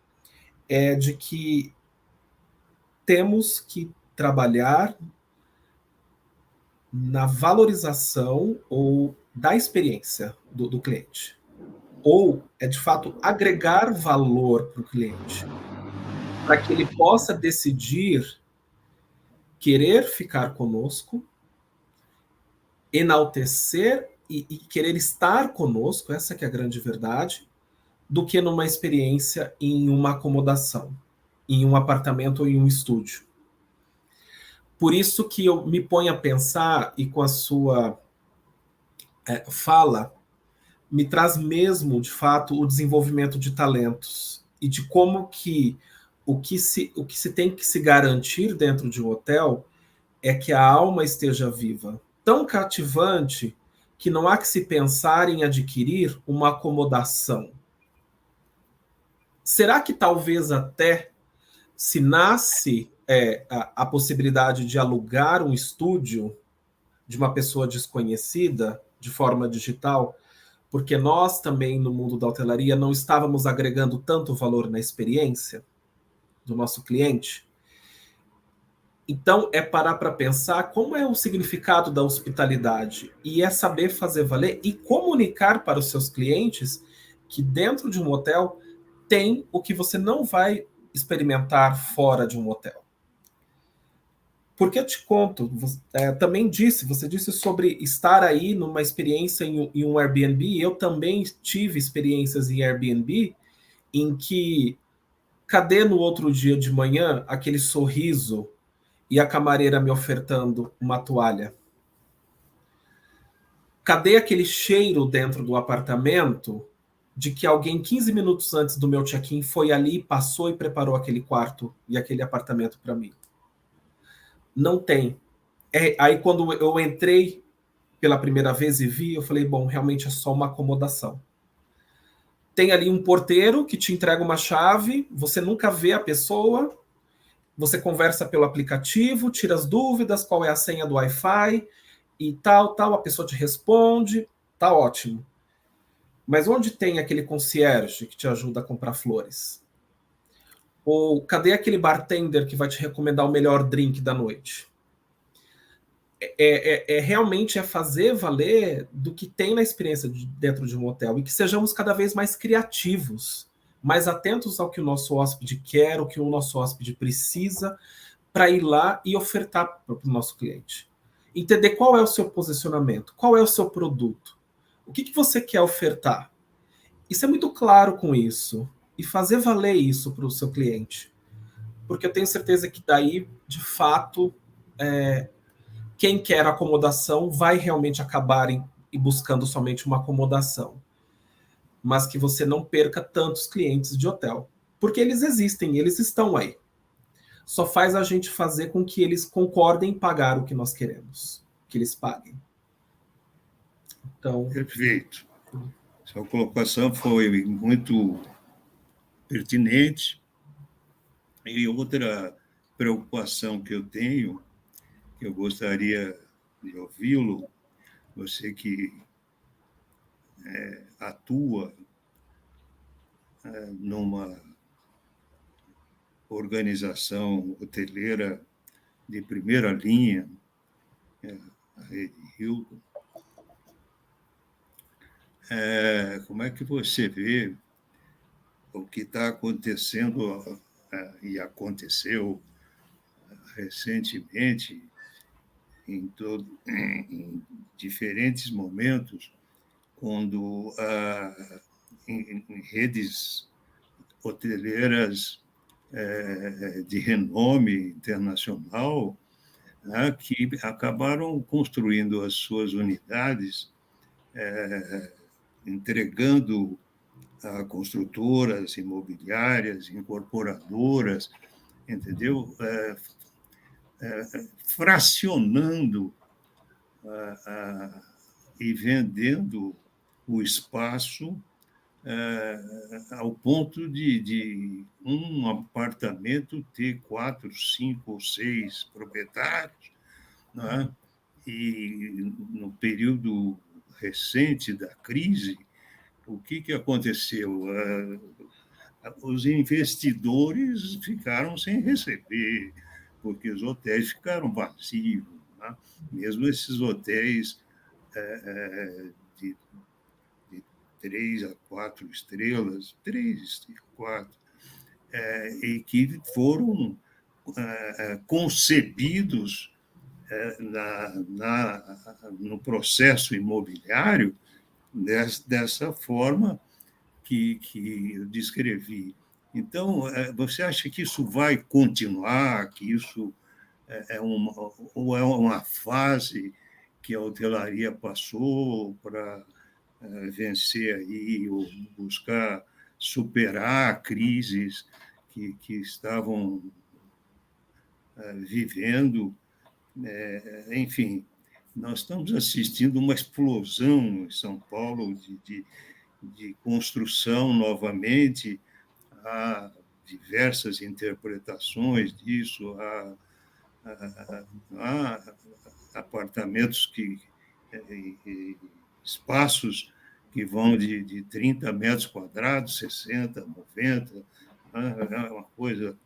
é de que temos que trabalhar na valorização ou da experiência do cliente. Ou é, de fato, agregar valor para o cliente, para que ele possa decidir querer ficar conosco, enaltecer e querer estar conosco, essa que é a grande verdade, do que numa experiência em uma acomodação, em um apartamento ou em um estúdio. Por isso que eu me ponho a pensar, e com a sua fala, me traz mesmo, de fato, o desenvolvimento de talentos e de como que o que se tem que se garantir dentro de um hotel é que a alma esteja viva. Tão cativante que não há que se pensar em adquirir uma acomodação. Será que talvez até se nasce a possibilidade de alugar um estúdio de uma pessoa desconhecida de forma digital, porque nós também no mundo da hotelaria não estávamos agregando tanto valor na experiência do nosso cliente? Então, é parar para pensar como é o significado da hospitalidade e é saber fazer valer e comunicar para os seus clientes que dentro de um hotel tem o que você não vai experimentar fora de um hotel. Porque eu te conto, você disse sobre estar aí numa experiência em um Airbnb, eu também tive experiências em Airbnb em que, cadê no outro dia de manhã aquele sorriso e a camareira me ofertando uma toalha? Cadê aquele cheiro dentro do apartamento de que alguém 15 minutos antes do meu check-in foi ali, passou e preparou aquele quarto e aquele apartamento para mim? Não tem. Aí quando eu entrei pela primeira vez e vi, eu falei, bom, realmente é só uma acomodação. Tem ali um porteiro que te entrega uma chave, você nunca vê a pessoa, você conversa pelo aplicativo, tira as dúvidas, qual é a senha do Wi-Fi e tal, a pessoa te responde, tá ótimo. Mas onde tem aquele concierge que te ajuda a comprar flores? Ou cadê aquele bartender que vai te recomendar o melhor drink da noite? Realmente fazer valer do que tem na experiência dentro de um hotel e que sejamos cada vez mais criativos, mais atentos ao que o nosso hóspede quer, o que o nosso hóspede precisa, para ir lá e ofertar para o nosso cliente. Entender qual é o seu posicionamento, qual é o seu produto, o que você quer ofertar. E ser muito claro com isso. e fazer valer isso para o seu cliente. Porque eu tenho certeza que daí, de fato, quem quer acomodação vai realmente acabar e buscando somente uma acomodação. Mas que você não perca tantos clientes de hotel. Porque eles existem, eles estão aí. Só faz a gente fazer com que eles concordem em pagar o que nós queremos, que eles paguem. Então, perfeito. Sua colocação foi muito pertinente. E outra preocupação que eu tenho, que eu gostaria de ouvi-lo, você que atua numa organização hoteleira de primeira linha, a Rede Hilton, como é que você vê o que está acontecendo e aconteceu recentemente em diferentes momentos, quando em redes hoteleiras de renome internacional, que acabaram construindo as suas unidades, entregando a construtoras imobiliárias, incorporadoras, entendeu? Fracionando e vendendo o espaço ao ponto de um apartamento ter 4, 5 ou 6 proprietários, né? E no período recente da crise, o que aconteceu? Os investidores ficaram sem receber, porque os hotéis ficaram vazios, né? Mesmo esses hotéis de 3 a 4 estrelas, 3 e 4, e que foram concebidos no processo imobiliário dessa forma que eu descrevi. Então, você acha que isso vai continuar, que isso ou é uma fase que a hotelaria passou para vencer aí, ou buscar superar crises que estavam vivendo? Enfim, nós estamos assistindo uma explosão em São Paulo de construção novamente. Há diversas interpretações disso, há apartamentos espaços que vão de 30 metros quadrados, 60, 90, é uma coisa.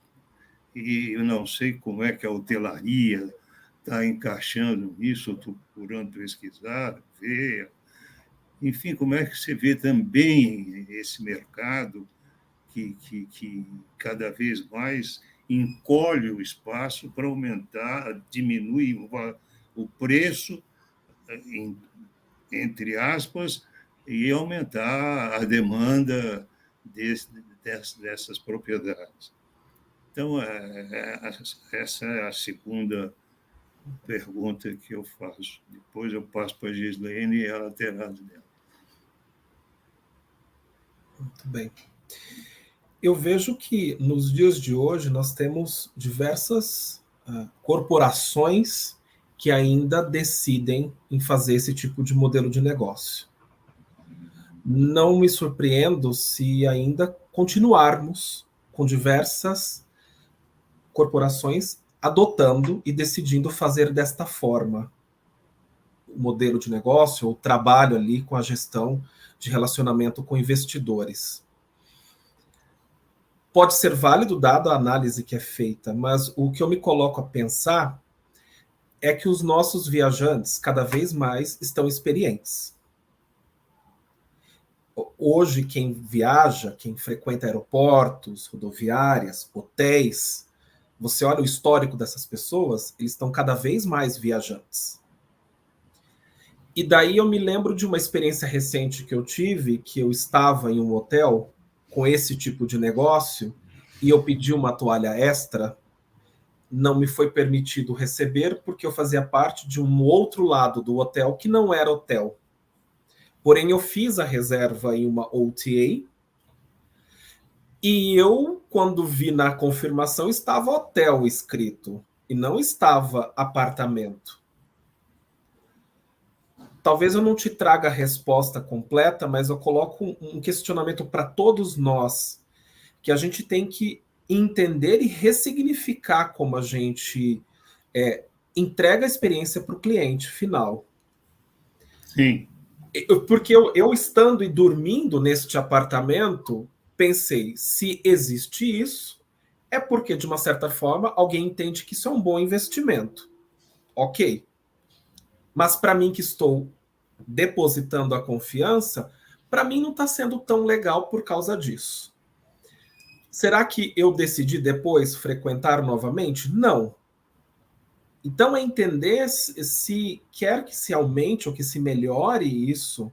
E eu não sei como é que a hotelaria está encaixando nisso, eu estou procurando pesquisar, ver. Enfim, como é que você vê também esse mercado que cada vez mais encolhe o espaço para aumentar, diminuir o preço, entre aspas, e aumentar a demanda dessas propriedades. Então, essa é a segunda pergunta que eu faço. Depois eu passo para a Gislaine e ela terá dela. Muito bem. Eu vejo que nos dias de hoje nós temos diversas corporações que ainda decidem em fazer esse tipo de modelo de negócio. Não me surpreendo se ainda continuarmos com diversas corporações adotando e decidindo fazer desta forma o modelo de negócio, o trabalho ali com a gestão de relacionamento com investidores. Pode ser válido dado a análise que é feita, mas o que eu me coloco a pensar é que os nossos viajantes cada vez mais estão experientes. Hoje, quem viaja, quem frequenta aeroportos, rodoviárias, hotéis, você olha o histórico dessas pessoas, eles estão cada vez mais viajantes. E daí eu me lembro de uma experiência recente que eu tive, que eu estava em um hotel com esse tipo de negócio e eu pedi uma toalha extra, não me foi permitido receber porque eu fazia parte de um outro lado do hotel que não era hotel. Porém, eu fiz a reserva em uma OTA e eu, quando vi na confirmação, estava hotel escrito e não estava apartamento. Talvez eu não te traga a resposta completa, mas eu coloco um questionamento para todos nós, que a gente tem que entender e ressignificar como a gente entrega a experiência para o cliente final. Sim. Porque eu estando e dormindo neste apartamento, pensei, se existe isso, é porque, de uma certa forma, alguém entende que isso é um bom investimento. Ok. Mas para mim que estou depositando a confiança, para mim não está sendo tão legal por causa disso. Será que eu decidi depois frequentar novamente? Não. Então é entender se quer que se aumente ou que se melhore isso,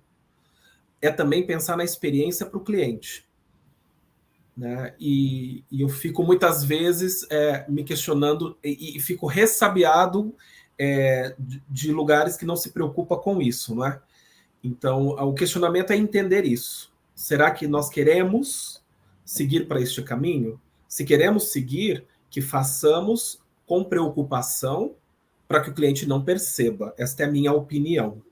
é também pensar na experiência para o cliente. Né? E eu fico muitas vezes me questionando e fico ressabiado de lugares que não se preocupa com isso, não é? Então, o questionamento é entender isso. Será que nós queremos seguir para este caminho? Se queremos seguir, que façamos com preocupação para que o cliente não perceba. Esta é a minha opinião.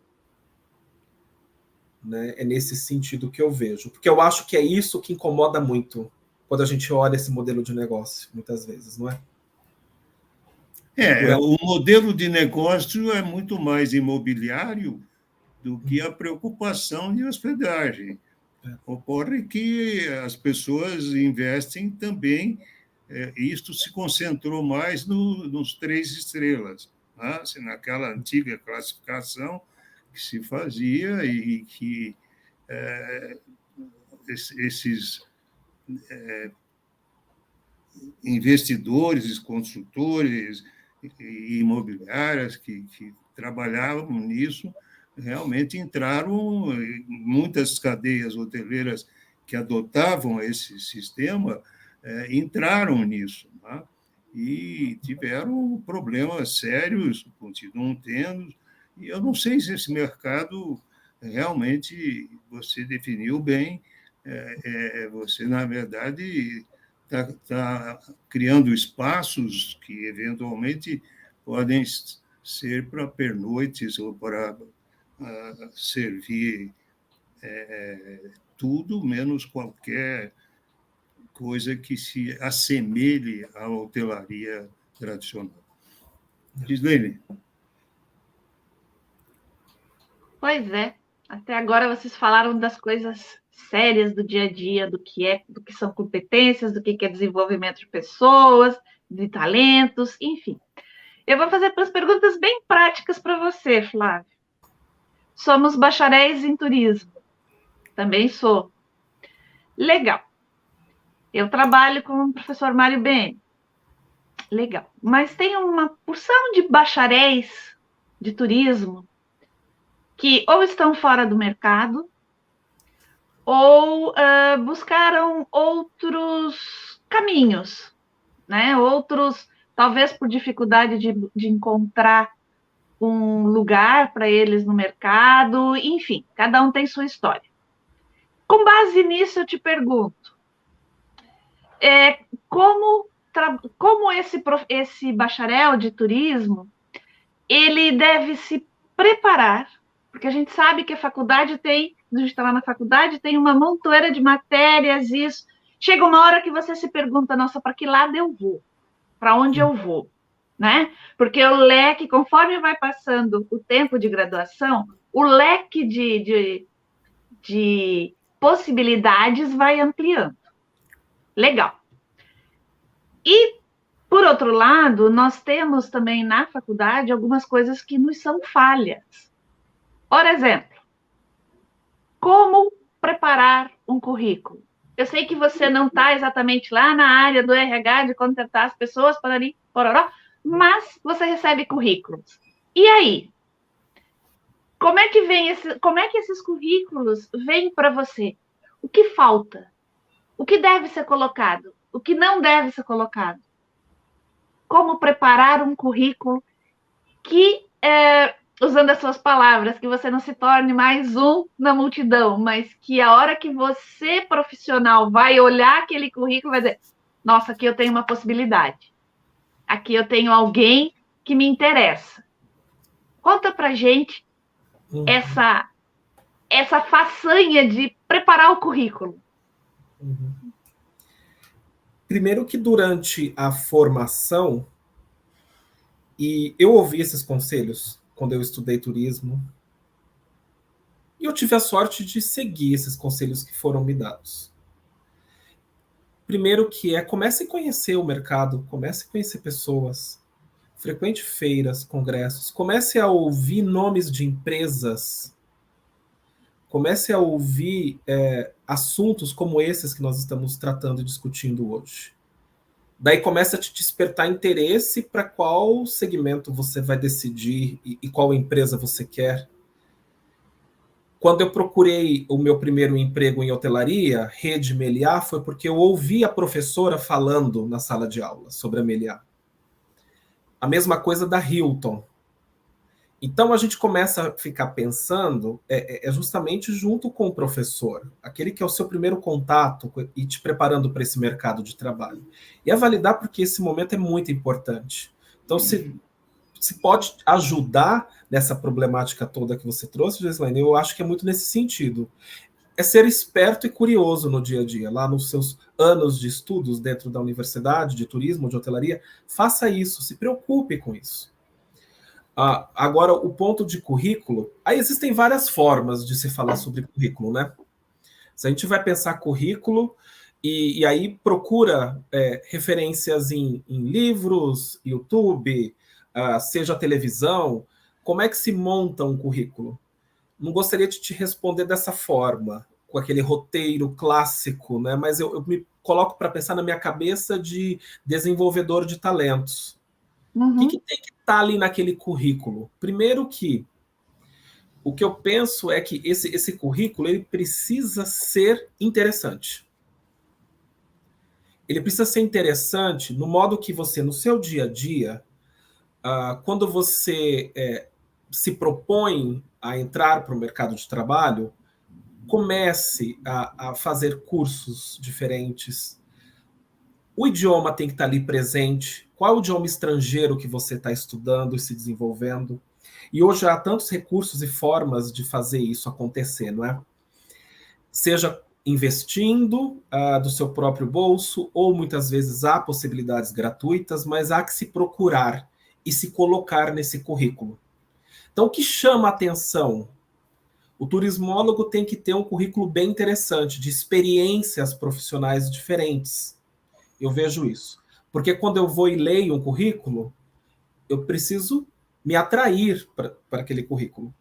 Né? É nesse sentido que eu vejo. Porque eu acho que é isso que incomoda muito quando a gente olha esse modelo de negócio, muitas vezes, não é? O modelo de negócio é muito mais imobiliário do que a preocupação de hospedagem. Ocorre que as pessoas investem também, isto se concentrou mais nos 3 estrelas, né? Naquela antiga classificação que se fazia e que esses investidores, construtores e imobiliárias que trabalhavam nisso, realmente entraram, muitas cadeias hoteleiras que adotavam esse sistema entraram nisso, né? E tiveram problemas sérios, continuam tendo, e eu não sei se esse mercado realmente, você definiu bem, você, na verdade, está criando espaços que, eventualmente, podem ser para pernoites ou para servir tudo, menos qualquer coisa que se assemelhe à hotelaria tradicional. Gislaine. Pois é. Até agora vocês falaram das coisas sérias do dia a dia, do que são competências, do que é desenvolvimento de pessoas, de talentos, enfim. Eu vou fazer umas perguntas bem práticas para você, Flávio. Somos bacharéis em turismo. Também sou. Legal. Eu trabalho com o professor Mário Beni. Legal. Mas tem uma porção de bacharéis de turismo que ou estão fora do mercado ou buscaram outros caminhos, né? Outros, talvez por dificuldade de encontrar um lugar para eles no mercado, enfim, cada um tem sua história. Com base nisso, eu te pergunto, como esse bacharel de turismo, ele deve se preparar, porque a gente sabe que a faculdade a gente está lá na faculdade, tem uma montoeira de matérias, isso. Chega uma hora que você se pergunta, nossa, para que lado eu vou? Para onde eu vou? Né? Porque o leque, conforme vai passando o tempo de graduação, o leque de possibilidades vai ampliando. Legal. E, por outro lado, nós temos também na faculdade algumas coisas que nos são falhas. Por exemplo, como preparar um currículo? Eu sei que você não está exatamente lá na área do RH de contratar as pessoas, pororó, mas você recebe currículos. E aí? Como é que esses currículos vêm para você? O que falta? O que deve ser colocado? O que não deve ser colocado? Como preparar um currículo que, usando as suas palavras, que você não se torne mais um na multidão, mas que a hora que você, profissional, vai olhar aquele currículo, vai dizer, nossa, aqui eu tenho uma possibilidade. Aqui eu tenho alguém que me interessa. Conta pra gente essa façanha de preparar o currículo. Primeiro que durante a formação, e eu ouvi esses conselhos quando eu estudei turismo, e eu tive a sorte de seguir esses conselhos que foram me dados. Primeiro que comece a conhecer o mercado, comece a conhecer pessoas, frequente feiras, congressos, comece a ouvir nomes de empresas, comece a ouvir assuntos como esses que nós estamos tratando e discutindo hoje. Daí começa a te despertar interesse para qual segmento você vai decidir e qual empresa você quer. Quando eu procurei o meu primeiro emprego em hotelaria, Rede Meliá, foi porque eu ouvi a professora falando na sala de aula sobre a Meliá. A mesma coisa da Hilton. Então a gente começa a ficar pensando justamente junto com o professor, aquele que é o seu primeiro contato e te preparando para esse mercado de trabalho. E validar porque esse momento é muito importante. Então se pode ajudar nessa problemática toda que você trouxe, Gislaine, eu acho que é muito nesse sentido. É ser esperto e curioso no dia a dia, lá nos seus anos de estudos dentro da universidade, de turismo, de hotelaria, faça isso, se preocupe com isso. Agora, o ponto de currículo, aí existem várias formas de se falar sobre currículo, né? Se a gente vai pensar currículo, e aí procura referências em livros, YouTube, seja televisão, como é que se monta um currículo? Não gostaria de te responder dessa forma, com aquele roteiro clássico, né? Mas eu me coloco para pensar na minha cabeça de desenvolvedor de talentos. O que tem que estar ali naquele currículo? Primeiro que o que eu penso é que esse currículo ele precisa ser interessante. Ele precisa ser interessante no modo que você, no seu dia a dia, quando você se propõe a entrar para o mercado de trabalho, comece a fazer cursos diferentes. O idioma tem que estar ali presente. Qual é o idioma estrangeiro que você está estudando e se desenvolvendo? E hoje há tantos recursos e formas de fazer isso acontecer, não é? Seja investindo do seu próprio bolso, ou muitas vezes há possibilidades gratuitas, mas há que se procurar e se colocar nesse currículo. Então, o que chama a atenção? O turismólogo tem que ter um currículo bem interessante, de experiências profissionais diferentes. Eu vejo isso. Porque quando eu vou e leio um currículo, eu preciso me atrair para aquele currículo.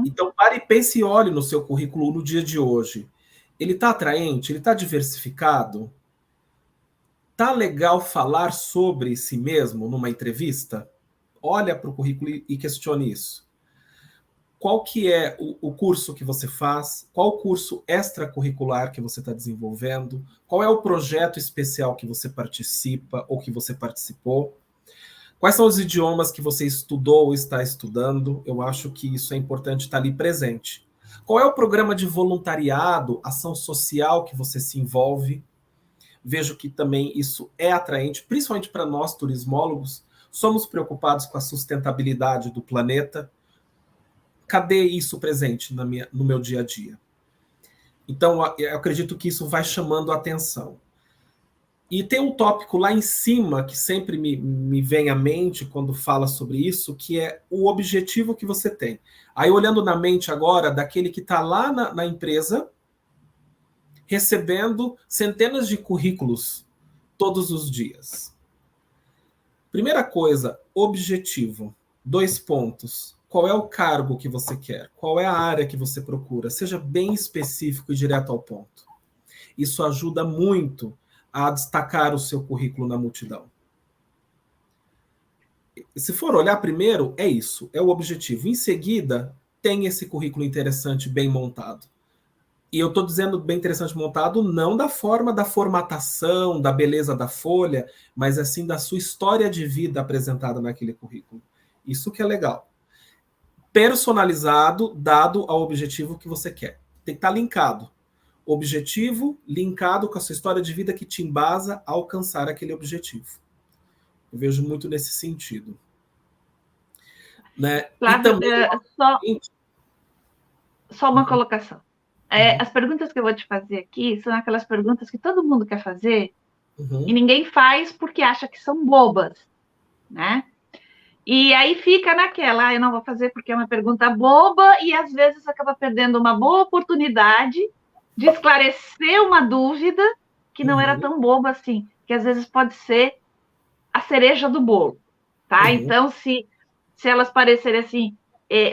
Então, pare e pense e olhe no seu currículo no dia de hoje. Ele está atraente? Ele está diversificado? Está legal falar sobre si mesmo numa entrevista? Olha para o currículo e questione isso. Qual que é o curso que você faz? Qual o curso extracurricular que você está desenvolvendo? Qual é o projeto especial que você participa ou que você participou? Quais são os idiomas que você estudou ou está estudando? Eu acho que isso é importante estar ali presente. Qual é o programa de voluntariado, ação social que você se envolve? Vejo que também isso é atraente, principalmente para nós turismólogos. Somos preocupados com a sustentabilidade do planeta. Cadê isso presente no meu dia a dia? Então, eu acredito que isso vai chamando a atenção. E tem um tópico lá em cima que sempre me vem à mente quando fala sobre isso, que é o objetivo que você tem. Aí, olhando na mente agora daquele que está lá na empresa, recebendo centenas de currículos todos os dias. Primeira coisa, objetivo. 2 pontos. Qual é o cargo que você quer? Qual é a área que você procura? Seja bem específico e direto ao ponto. Isso ajuda muito a destacar o seu currículo na multidão. Se for olhar primeiro, é isso, é o objetivo. Em seguida, tem esse currículo interessante, bem montado. E eu estou dizendo bem interessante montado, não da forma da formatação, da beleza da folha, mas assim da sua história de vida apresentada naquele currículo. Isso que é legal. Personalizado, dado ao objetivo que você quer. Tem que estar linkado. Objetivo linkado com a sua história de vida que te embasa a alcançar aquele objetivo. Eu vejo muito nesse sentido. Né? Flávio, e também... só uma colocação. As perguntas que eu vou te fazer aqui são aquelas perguntas que todo mundo quer fazer e ninguém faz porque acha que são bobas, né? E aí fica naquela, eu não vou fazer porque é uma pergunta boba e às vezes acaba perdendo uma boa oportunidade de esclarecer uma dúvida que não era tão boba assim, que às vezes pode ser a cereja do bolo, tá? Então, se elas parecerem assim,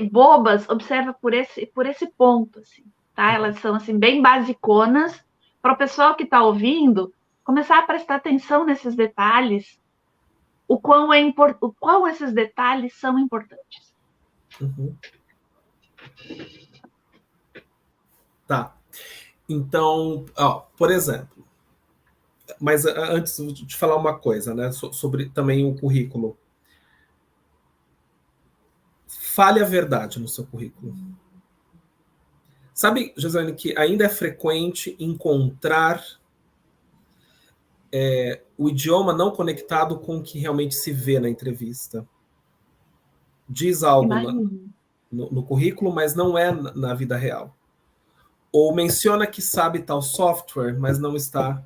bobas, observa por esse ponto, assim, tá? Elas são assim bem basiconas para o pessoal que está ouvindo começar a prestar atenção nesses detalhes, o quão esses detalhes são importantes. Tá. Então, por exemplo, mas antes de falar uma coisa, né, sobre também o currículo. Fale a verdade no seu currículo. Sabe, Josiane, que ainda é frequente encontrar o idioma não conectado com o que realmente se vê na entrevista. Diz algo no currículo, mas não é na vida real. Ou menciona que sabe tal software, mas não está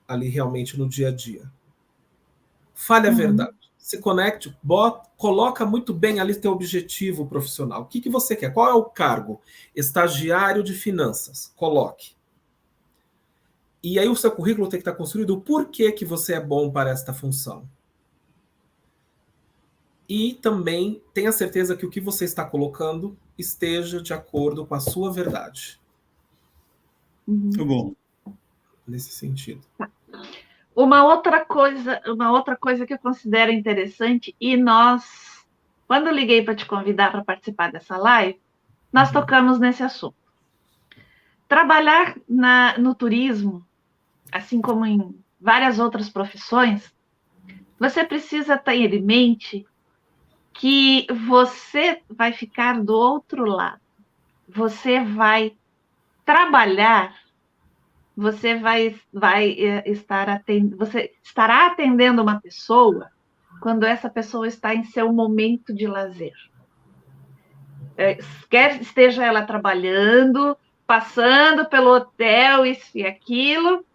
ali realmente no dia a dia. Fale a verdade. Se conecte, coloca muito bem ali teu objetivo profissional. O que você quer? Qual é o cargo? Estagiário de finanças. Coloque. E aí o seu currículo tem que estar construído o porquê que você é bom para esta função. E também tenha certeza que o que você está colocando esteja de acordo com a sua verdade. Muito bom. Nesse sentido. Uma outra coisa que eu considero interessante, e quando eu liguei para te convidar para participar dessa live, nós tocamos nesse assunto. Trabalhar no turismo, assim como em várias outras profissões, você precisa ter em mente que você vai ficar do outro lado. Você vai trabalhar, você você estará atendendo uma pessoa quando essa pessoa está em seu momento de lazer. Quer esteja ela trabalhando, passando pelo hotel, isso e aquilo,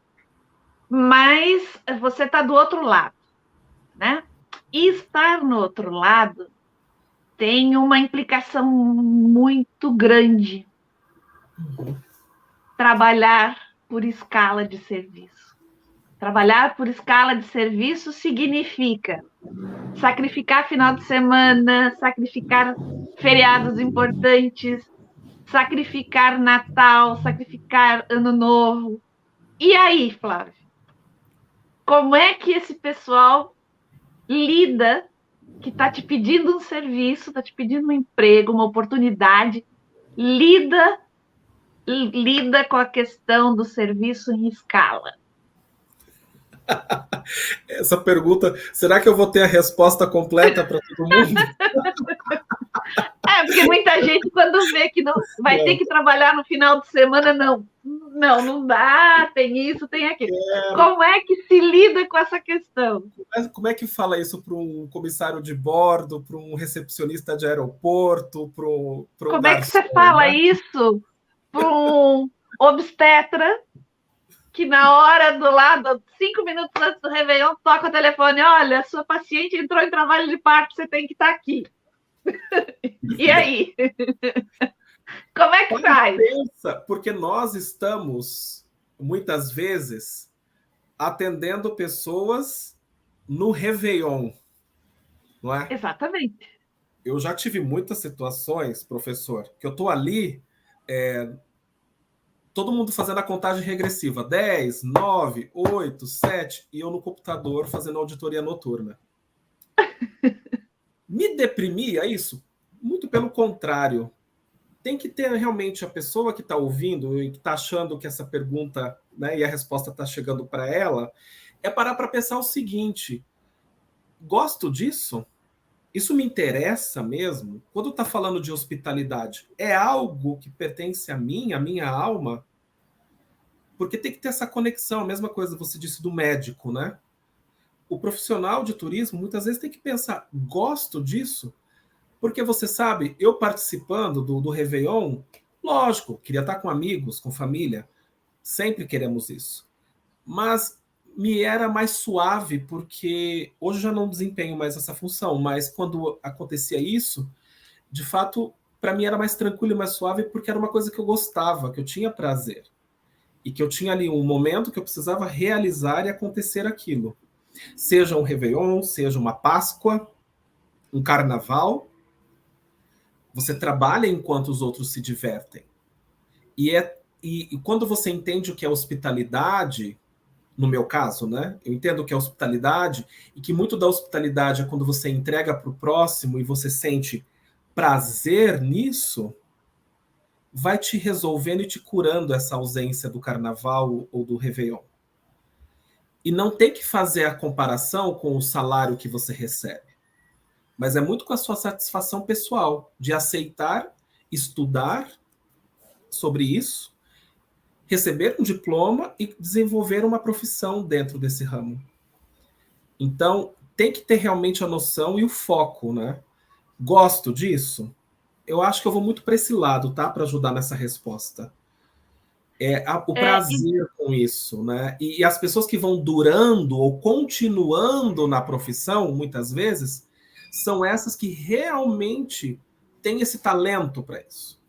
mas você está do outro lado, né? E estar no outro lado tem uma implicação muito grande. Trabalhar por escala de serviço. Trabalhar por escala de serviço significa sacrificar final de semana, sacrificar feriados importantes, sacrificar Natal, sacrificar Ano Novo. E aí, Flávio? Como é que esse pessoal lida, que está te pedindo um serviço, está te pedindo um emprego, uma oportunidade, lida com a questão do serviço em escala? Essa pergunta, será que eu vou ter a resposta completa para todo mundo? Porque muita gente, quando vê que não vai ter que trabalhar no final de semana, não dá, tem isso, tem aquilo. Como é que se lida com essa questão? Como é que fala isso para um comissário de bordo, para um recepcionista de aeroporto, para um Como é que você fala isso para um obstetra que na hora do lado, 5 minutos antes do Réveillon, toca o telefone, olha, sua paciente entrou em trabalho de parto, você tem que estar aqui. E aí? Como é que faz? Porque nós estamos, muitas vezes, atendendo pessoas no Réveillon, não é? Exatamente. Eu já tive muitas situações, professor, que eu estou ali, todo mundo fazendo a contagem regressiva, 10, 9, 8, 7, e eu no computador fazendo auditoria noturna. Me deprimia isso? Muito pelo contrário. tem que ter realmente a pessoa que está ouvindo e que está achando que essa pergunta, né, e a resposta está chegando para ela, é parar para pensar o seguinte: gosto disso? Isso me interessa mesmo? Quando está falando de hospitalidade, é algo que pertence a mim, à minha alma? Porque tem que ter essa conexão, a mesma coisa que você disse do médico, né? O profissional de turismo muitas vezes tem que pensar: gosto disso? Porque você sabe, eu participando do Réveillon, lógico, queria estar com amigos, com família, sempre queremos isso. Mas me era mais suave, porque hoje eu já não desempenho mais essa função, mas quando acontecia isso, de fato, para mim era mais tranquilo e mais suave, porque era uma coisa que eu gostava, que eu tinha prazer. E que eu tinha ali um momento que eu precisava realizar e acontecer aquilo. Seja um Réveillon, seja uma Páscoa, um Carnaval, você trabalha enquanto os outros se divertem. E quando você entende o que é hospitalidade, no meu caso, né? Eu entendo o que é hospitalidade, e que muito da hospitalidade é quando você entrega para o próximo e você sente prazer nisso, vai te resolvendo e te curando essa ausência do carnaval ou do Réveillon. E não tem que fazer a comparação com o salário que você recebe, mas é muito com a sua satisfação pessoal de aceitar, estudar sobre isso, receber um diploma e desenvolver uma profissão dentro desse ramo. Então, tem que ter realmente a noção e o foco, né? Gosto disso? Eu acho que eu vou muito para esse lado, tá? Para ajudar nessa resposta. O prazer com isso, né? E as pessoas que vão durando ou continuando na profissão, muitas vezes, são essas que realmente têm esse talento para isso,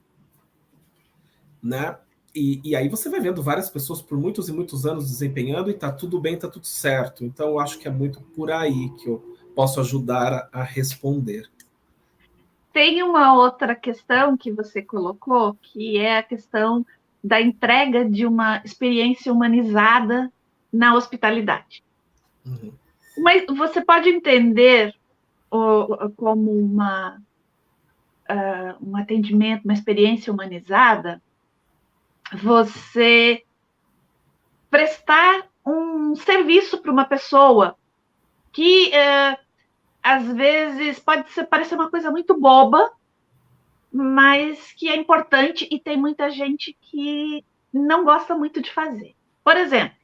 né? E aí você vai vendo várias pessoas por muitos e muitos anos desempenhando e tá tudo bem, tá tudo certo. Então eu acho que é muito por aí que eu posso ajudar a responder. Tem uma outra questão que você colocou, que é a questão da entrega de uma experiência humanizada na hospitalidade. Uhum. Mas você pode entender como um atendimento, uma experiência humanizada, você prestar um serviço para uma pessoa que às vezes pode parecer uma coisa muito boba, mas que é importante e tem muita gente que não gosta muito de fazer. Por exemplo,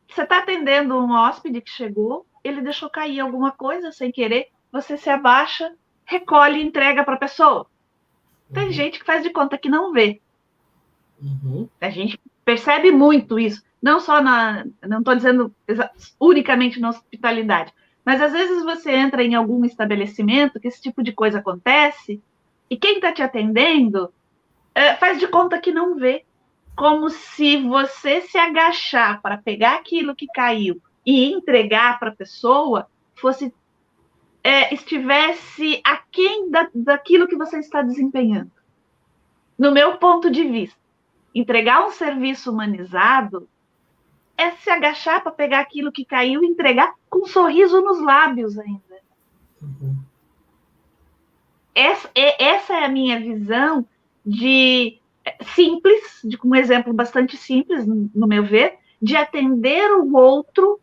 você está atendendo um hóspede que chegou, ele deixou cair alguma coisa sem querer, você se abaixa, recolhe e entrega para a pessoa. Tem gente que faz de conta que não vê. Uhum. A gente percebe muito isso, não só não estou dizendo unicamente na hospitalidade, mas às vezes você entra em algum estabelecimento que esse tipo de coisa acontece e quem está te atendendo faz de conta que não vê, como se você se agachar para pegar aquilo que caiu e entregar para a pessoa estivesse aquém daquilo que você está desempenhando. No meu ponto de vista, entregar um serviço humanizado é se agachar para pegar aquilo que caiu e entregar com um sorriso nos lábios ainda. Uhum. Essa é a minha visão de simples, de um exemplo bastante simples, no meu ver, de atender o outro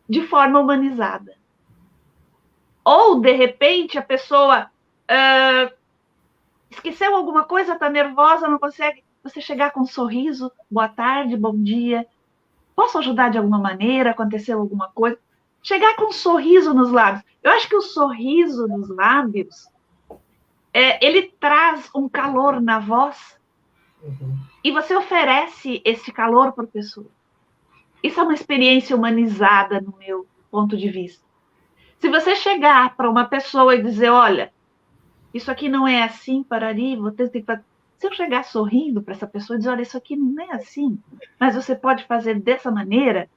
de forma humanizada. Ou, de repente, a pessoa esqueceu alguma coisa, está nervosa, não consegue, você chegar com um sorriso, boa tarde, bom dia, posso ajudar de alguma maneira, aconteceu alguma coisa? Chegar com um sorriso nos lábios. Eu acho que o sorriso nos lábios, ele traz um calor na voz, Uhum. e você oferece esse calor para a pessoa. Isso é uma experiência humanizada, no meu ponto de vista. Se você chegar para uma pessoa e dizer, olha, isso aqui não é assim, parari, você tem que fazer. Se eu chegar sorrindo para essa pessoa e dizer, olha, isso aqui não é assim, mas você pode fazer dessa maneira,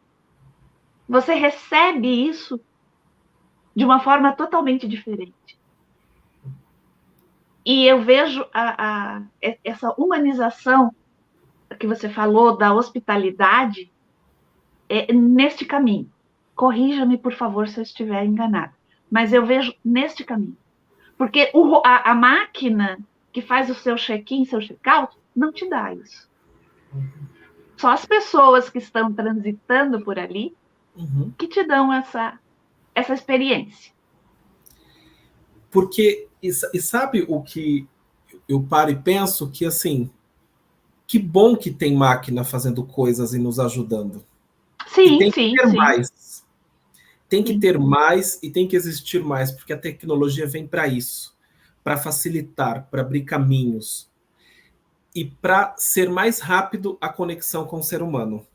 você recebe isso de uma forma totalmente diferente. E eu vejo essa humanização que você falou da hospitalidade neste caminho. Corrija-me, por favor, se eu estiver enganada. Mas eu vejo neste caminho. Porque a máquina que faz o seu check-in, seu check-out, não te dá isso. Só as pessoas que estão transitando por ali que te dão essa experiência. Porque, e sabe o que eu paro e penso? Que, assim, que bom que tem máquina fazendo coisas e nos ajudando. Sim, e tem sim, que ter sim. mais. Tem que Sim. ter mais e tem que existir mais, porque a tecnologia vem para isso, para facilitar, para abrir caminhos e para ser mais rápido a conexão com o ser humano.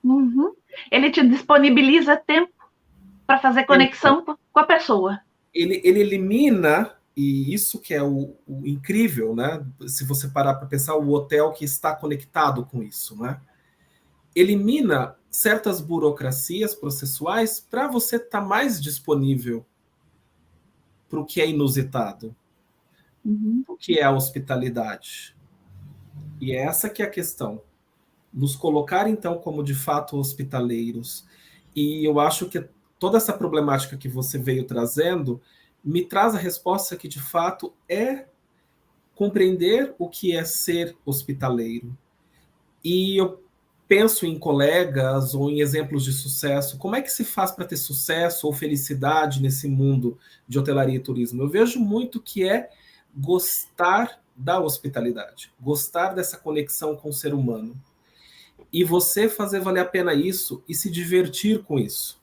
Uhum. Ele te disponibiliza tempo para fazer conexão com a pessoa. Ele elimina, e isso que é o incrível, né? Se você parar para pensar, o hotel que está conectado com isso, né? Elimina certas burocracias processuais para você estar mais disponível para o que é inusitado, o que é a hospitalidade. E é essa que é a questão. Nos colocar, então, como de fato hospitaleiros. E eu acho que toda essa problemática que você veio trazendo me traz a resposta que, de fato, é compreender o que é ser hospitaleiro. E eu penso em colegas ou em exemplos de sucesso. Como é que se faz para ter sucesso ou felicidade nesse mundo de hotelaria e turismo? Eu vejo muito que é gostar da hospitalidade, gostar dessa conexão com o ser humano. E você fazer valer a pena isso e se divertir com isso.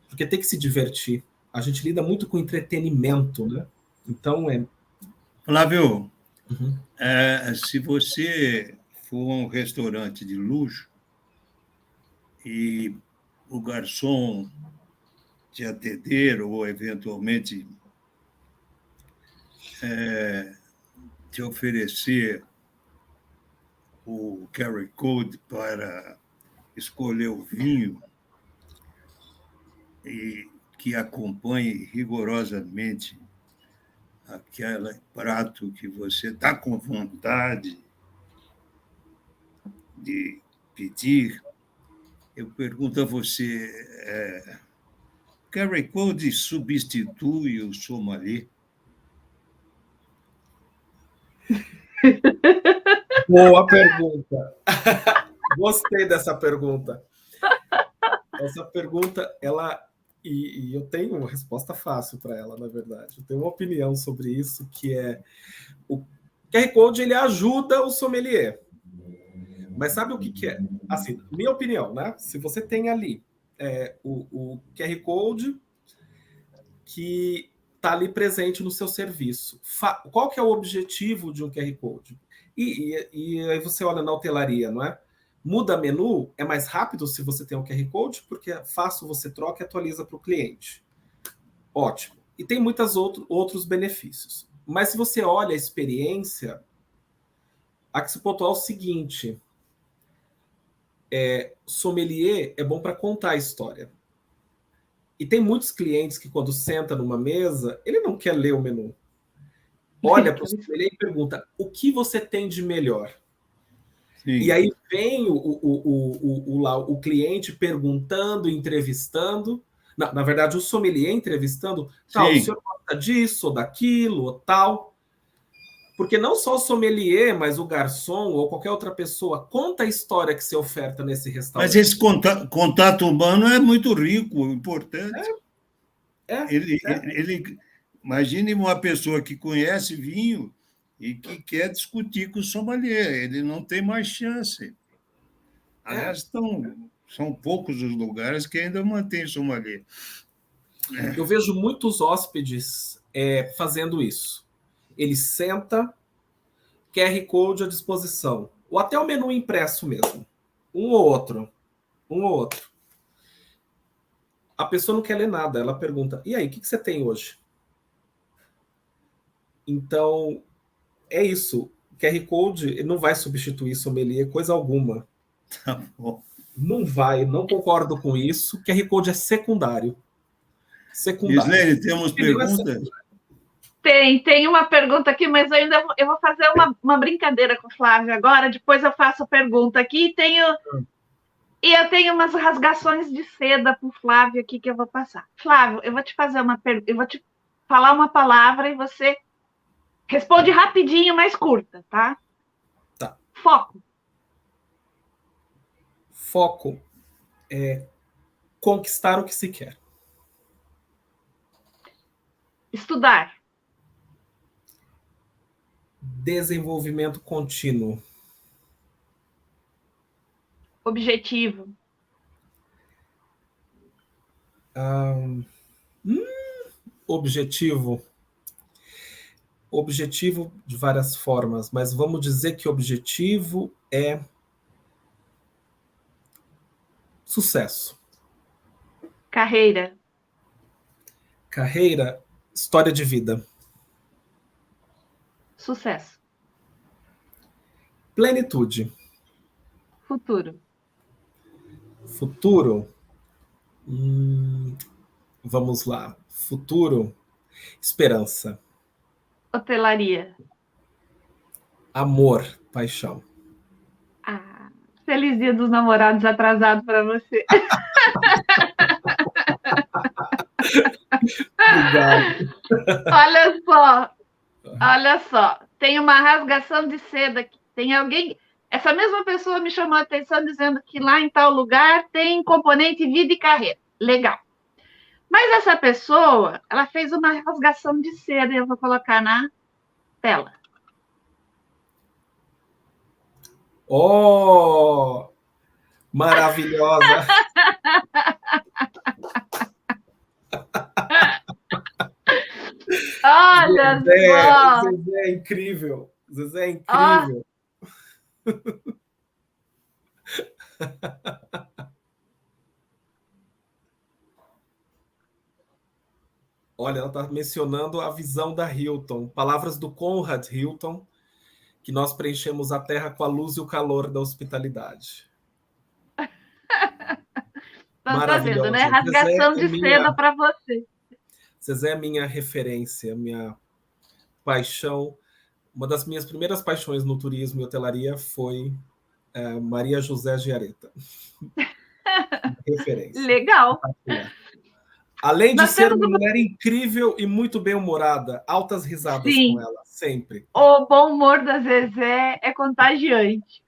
Porque tem que se divertir. A gente lida muito com entretenimento, né? Então é... Flávio, se você for a um restaurante de luxo e o garçom te atender ou, eventualmente, te oferecer o QR Code para escolher o vinho e que acompanhe rigorosamente aquele prato que você está com vontade de pedir, eu pergunto a você, QR Code substitui o sommelier? Boa pergunta. Gostei dessa pergunta. Essa pergunta, ela... E eu tenho uma resposta fácil para ela, na verdade. Eu tenho uma opinião sobre isso, que é... O QR Code, ele ajuda o sommelier. Mas sabe o que é? Assim, minha opinião, né? Se você tem ali o QR Code que está ali presente no seu serviço, qual que é o objetivo de um QR Code? E aí você olha na hotelaria, não é? Muda menu, é mais rápido se você tem um QR Code, porque é fácil, você troca e atualiza para o cliente. Ótimo. E tem muitos outros benefícios. Mas se você olha a experiência, há que se pontuar o seguinte: sommelier é bom para contar a história. E tem muitos clientes que, quando senta numa mesa, ele não quer ler o menu. Olha para o sommelier e pergunta: o que você tem de melhor? Sim. E aí vem o cliente perguntando, entrevistando. Na verdade, o sommelier entrevistando. Tal, o senhor gosta disso, ou daquilo, ou tal. Porque não só o sommelier, mas o garçom ou qualquer outra pessoa conta a história que se oferta nesse restaurante. Mas esse contato humano é muito rico, importante. Imagine uma pessoa que conhece vinho e que quer discutir com o sommelier. Ele não tem mais chance. Aliás, são poucos os lugares que ainda mantêm sommelier. Eu vejo muitos hóspedes fazendo isso. Ele senta, QR Code à disposição, ou até o menu impresso mesmo. Um ou outro. A pessoa não quer ler nada, ela pergunta: e aí, o que você tem hoje? Então, é isso. QR Code não vai substituir sommelier, coisa alguma. Tá bom. Não vai, não concordo com isso. QR Code é secundário. Islene, temos perguntas? Tem uma pergunta aqui, mas eu vou fazer uma brincadeira com o Flávio agora, depois eu faço a pergunta aqui e eu tenho umas rasgações de seda para o Flávio aqui que eu vou passar. Flávio, eu vou te fazer eu vou te falar uma palavra e você Responde rapidinho, mais curta, tá? Tá. Foco. Foco é conquistar o que se quer. Estudar. Desenvolvimento contínuo. Objetivo. Objetivo. Objetivo de várias formas, mas vamos dizer que objetivo é sucesso. Carreira. Carreira, história de vida. Sucesso. Plenitude. Futuro. Futuro. Vamos lá. Futuro, esperança. Hotelaria. Amor, paixão. Ah, feliz dia dos namorados atrasado para você. Obrigado. Olha só. Tem uma rasgação de seda aqui. Tem alguém. Essa mesma pessoa me chamou a atenção dizendo que lá em tal lugar tem componente vida e carreira. Legal. Mas essa pessoa, ela fez uma rasgação de seda e eu vou colocar na tela. Oh, maravilhosa. Olha só. Zezé é incrível. Zezé é incrível. Olha, ela está mencionando a visão da Hilton, palavras do Conrad Hilton, que nós preenchemos a terra com a luz e o calor da hospitalidade. Estão trazendo, né? Rasgação de seda para você. Zezé é minha referência, minha paixão. Uma das minhas primeiras paixões no turismo e hotelaria foi Maria José Giareta. Referência. Legal. Além de ser uma mulher incrível e muito bem-humorada, altas risadas Sim. com ela, sempre. O bom humor da Zezé é contagiante.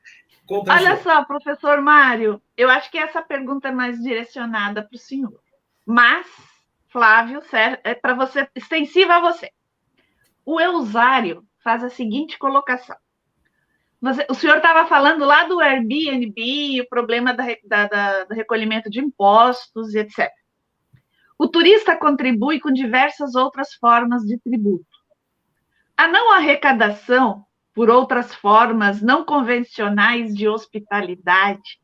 Olha só, professor Mário, eu acho que essa pergunta é mais direcionada para o senhor. Mas, Flávio, é para você, extensiva a você. O Eusário faz a seguinte colocação. O senhor estava falando lá do Airbnb, o problema do recolhimento de impostos e etc. O turista contribui com diversas outras formas de tributo. A não arrecadação por outras formas não convencionais de hospitalidade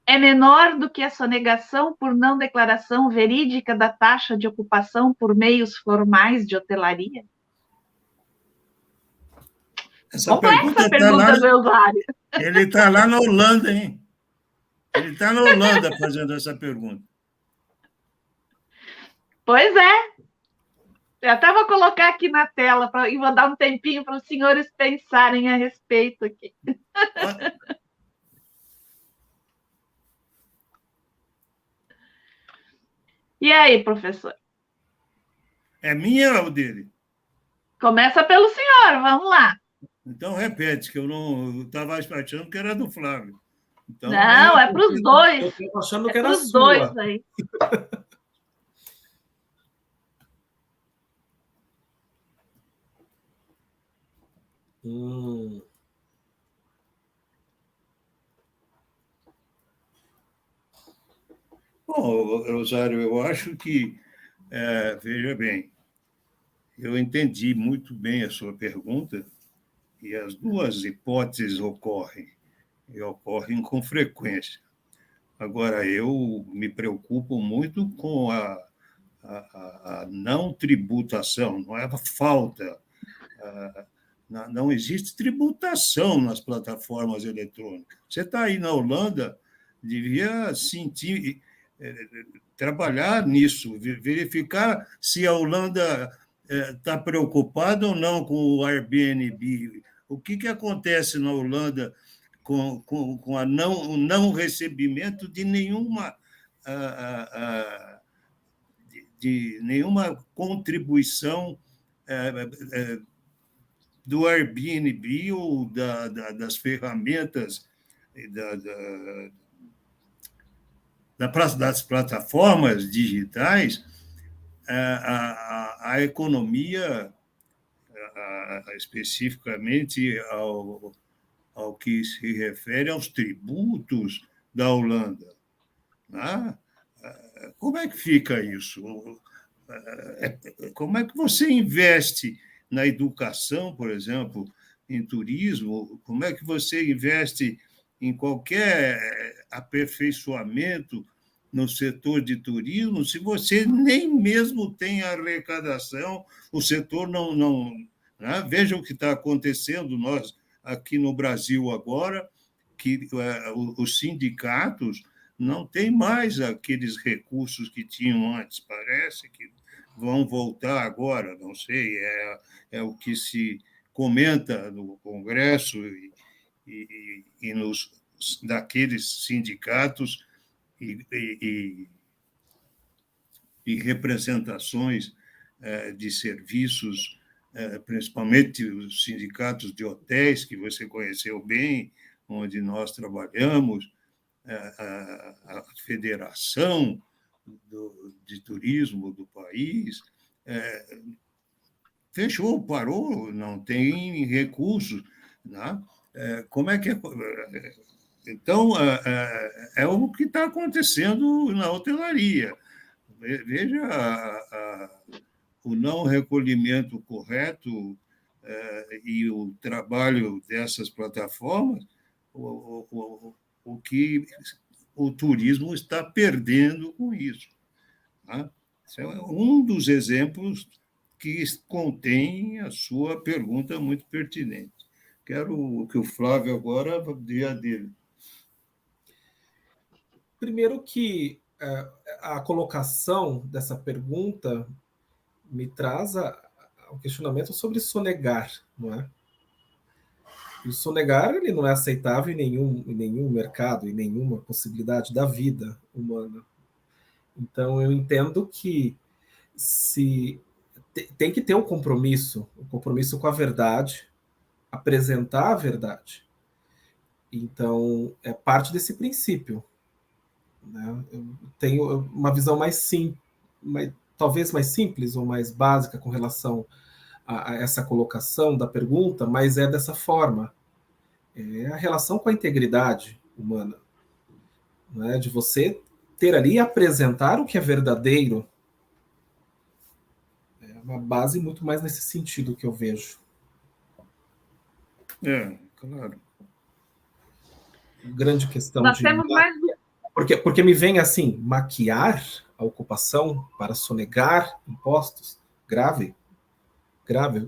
é menor do que a sonegação por não declaração verídica da taxa de ocupação por meios formais de hotelaria? Essa pergunta do Eusário. Ele está lá na Holanda, hein? Ele está na Holanda fazendo essa pergunta. Pois é. Eu até vou colocar aqui na tela e vou dar um tempinho para os senhores pensarem a respeito aqui. E aí, professor? É minha ou dele? Começa pelo senhor, vamos lá. Então repete, que eu estava achando que era do Flávio. Então, não, é para os dois. Eu estava achando que era sua. Dois aí. Bom, Rosário, eu acho que, veja bem, eu entendi muito bem a sua pergunta e as duas hipóteses ocorrem, e ocorrem com frequência. Agora, eu me preocupo muito com a não tributação, não é a falta. Não existe tributação nas plataformas eletrônicas. Você está aí na Holanda, devia sentir, trabalhar nisso, verificar se a Holanda está preocupada ou não com o Airbnb. O que acontece na Holanda com o não recebimento de nenhuma contribuição do Airbnb ou das ferramentas das plataformas digitais, a economia, especificamente ao que se refere aos tributos da Holanda. Né? Como é que fica isso? Como é que você investe na educação, por exemplo, em turismo? Como é que você investe em qualquer aperfeiçoamento no setor de turismo se você nem mesmo tem arrecadação, o setor não né? Veja o que está acontecendo nós aqui no Brasil agora, que os sindicatos não têm mais aqueles recursos que tinham antes, parece que vão voltar agora, não sei, é o que se comenta no Congresso e daqueles sindicatos e representações de serviços, principalmente os sindicatos de hotéis, que você conheceu bem, onde nós trabalhamos, a Federação de Turismo do país, fechou, parou, não tem recursos. Né? Como é que é? Então, é o que está acontecendo na hotelaria. Veja o não recolhimento correto e o trabalho dessas plataformas, o que o turismo está perdendo com isso. Tá? Esse é um dos exemplos que contém a sua pergunta muito pertinente. Quero que o Flávio agora diga dele. Primeiro que a colocação dessa pergunta me traz o questionamento sobre sonegar, não é? E o sonegar ele não é aceitável em nenhum mercado, em nenhuma possibilidade da vida humana. Então, eu entendo que tem que ter um compromisso com a verdade, apresentar a verdade. Então, é parte desse princípio. Né? Eu tenho uma visão talvez mais simples ou mais básica com relação a essa colocação da pergunta, mas é dessa forma. É a relação com a integridade humana. Né? De você ter ali e apresentar o que é verdadeiro. É uma base muito mais nesse sentido que eu vejo. Claro. Grande questão Nós temos mais... Porque me vem assim, maquiar a ocupação para sonegar impostos, grave,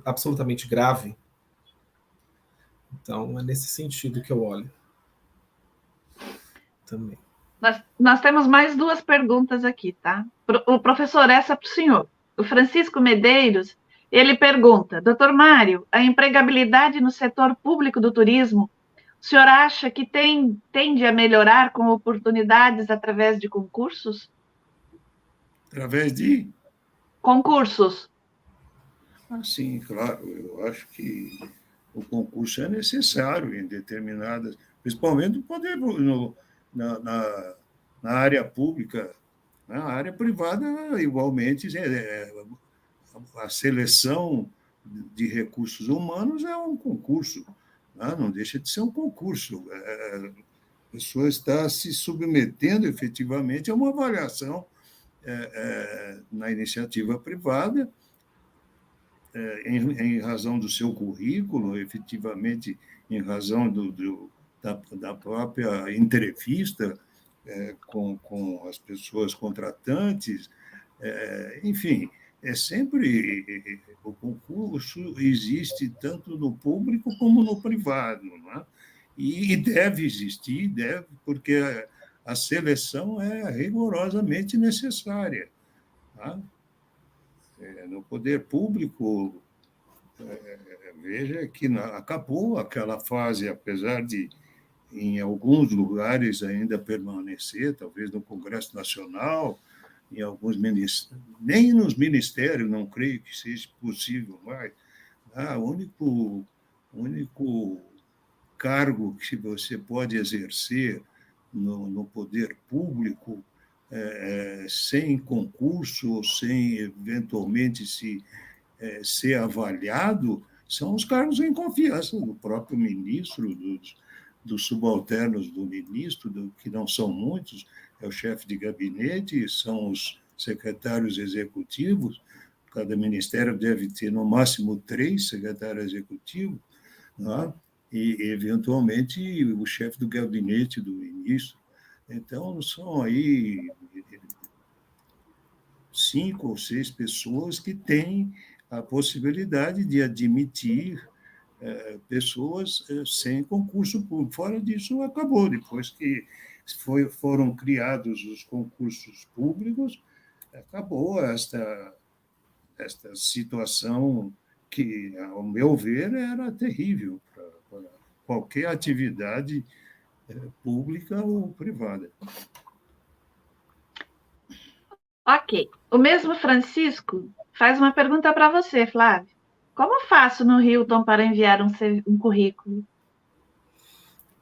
absolutamente grave. Então, é nesse sentido que eu olho. Também. Nós temos mais duas perguntas aqui, tá? O professor, essa para o senhor. O Francisco Medeiros, ele pergunta, doutor Mário, a empregabilidade no setor público do turismo, o senhor acha que tende a melhorar com oportunidades através de concursos? Através de? Concursos. Sim, claro. Eu acho que o concurso é necessário em determinadas, principalmente no poder, na área pública. Na área privada, igualmente, a seleção de recursos humanos é um concurso, né? Não deixa de ser um concurso. A pessoa está se submetendo efetivamente a uma avaliação na iniciativa privada, em razão do seu currículo, efetivamente, em razão da própria entrevista com as pessoas contratantes, enfim, sempre o concurso existe tanto no público como no privado, não é? E deve existir, porque a seleção é rigorosamente necessária. Tá? No poder público, veja que acabou aquela fase, apesar de, em alguns lugares, ainda permanecer, talvez no Congresso Nacional, em alguns ministérios, nem nos ministérios, não creio que seja possível mais, O único cargo que você pode exercer no poder público sem concurso ou sem, eventualmente, ser avaliado, são os cargos em confiança do próprio ministro, dos subalternos do ministro, que não são muitos, é o chefe de gabinete, são os secretários executivos, cada ministério deve ter, no máximo, 3 secretários executivos, né? E, eventualmente, o chefe do gabinete do ministro. Então, são aí 5 ou 6 pessoas que têm a possibilidade de admitir pessoas sem concurso público. Fora disso, acabou. Depois que foram criados os concursos públicos, acabou esta situação que, ao meu ver, era terrível para qualquer atividade pública ou privada. Ok. O mesmo Francisco faz uma pergunta para você, Flávio. Como faço no Hilton para enviar um currículo?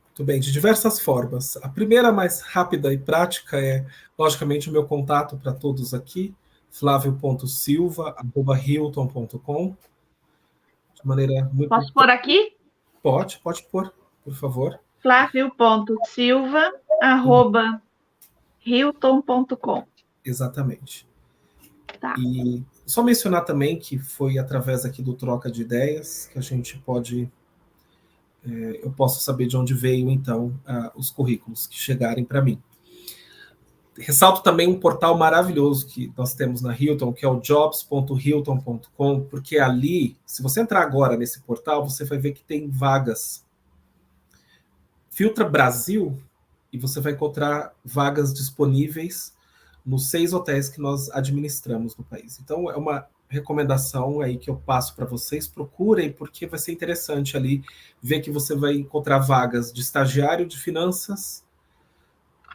Muito bem, de diversas formas. A primeira, mais rápida e prática, é, logicamente, o meu contato para todos aqui, flavio.silva@hilton.com. De maneira muito... Posso pôr aqui? Pode pôr, por favor. flavio.silva@hilton.com. Exatamente. Tá. E só mencionar também que foi através aqui do Troca de Ideias que a gente pode... eu posso saber de onde veio, então, os currículos que chegarem para mim. Ressalto também um portal maravilhoso que nós temos na Hilton, que é o jobs.hilton.com, porque ali, se você entrar agora nesse portal, você vai ver que tem vagas. Filtra Brasil e você vai encontrar vagas disponíveis nos 6 hotéis que nós administramos no país. Então, é uma recomendação aí que eu passo para vocês. Procurem, porque vai ser interessante ali ver que você vai encontrar vagas de estagiário de finanças,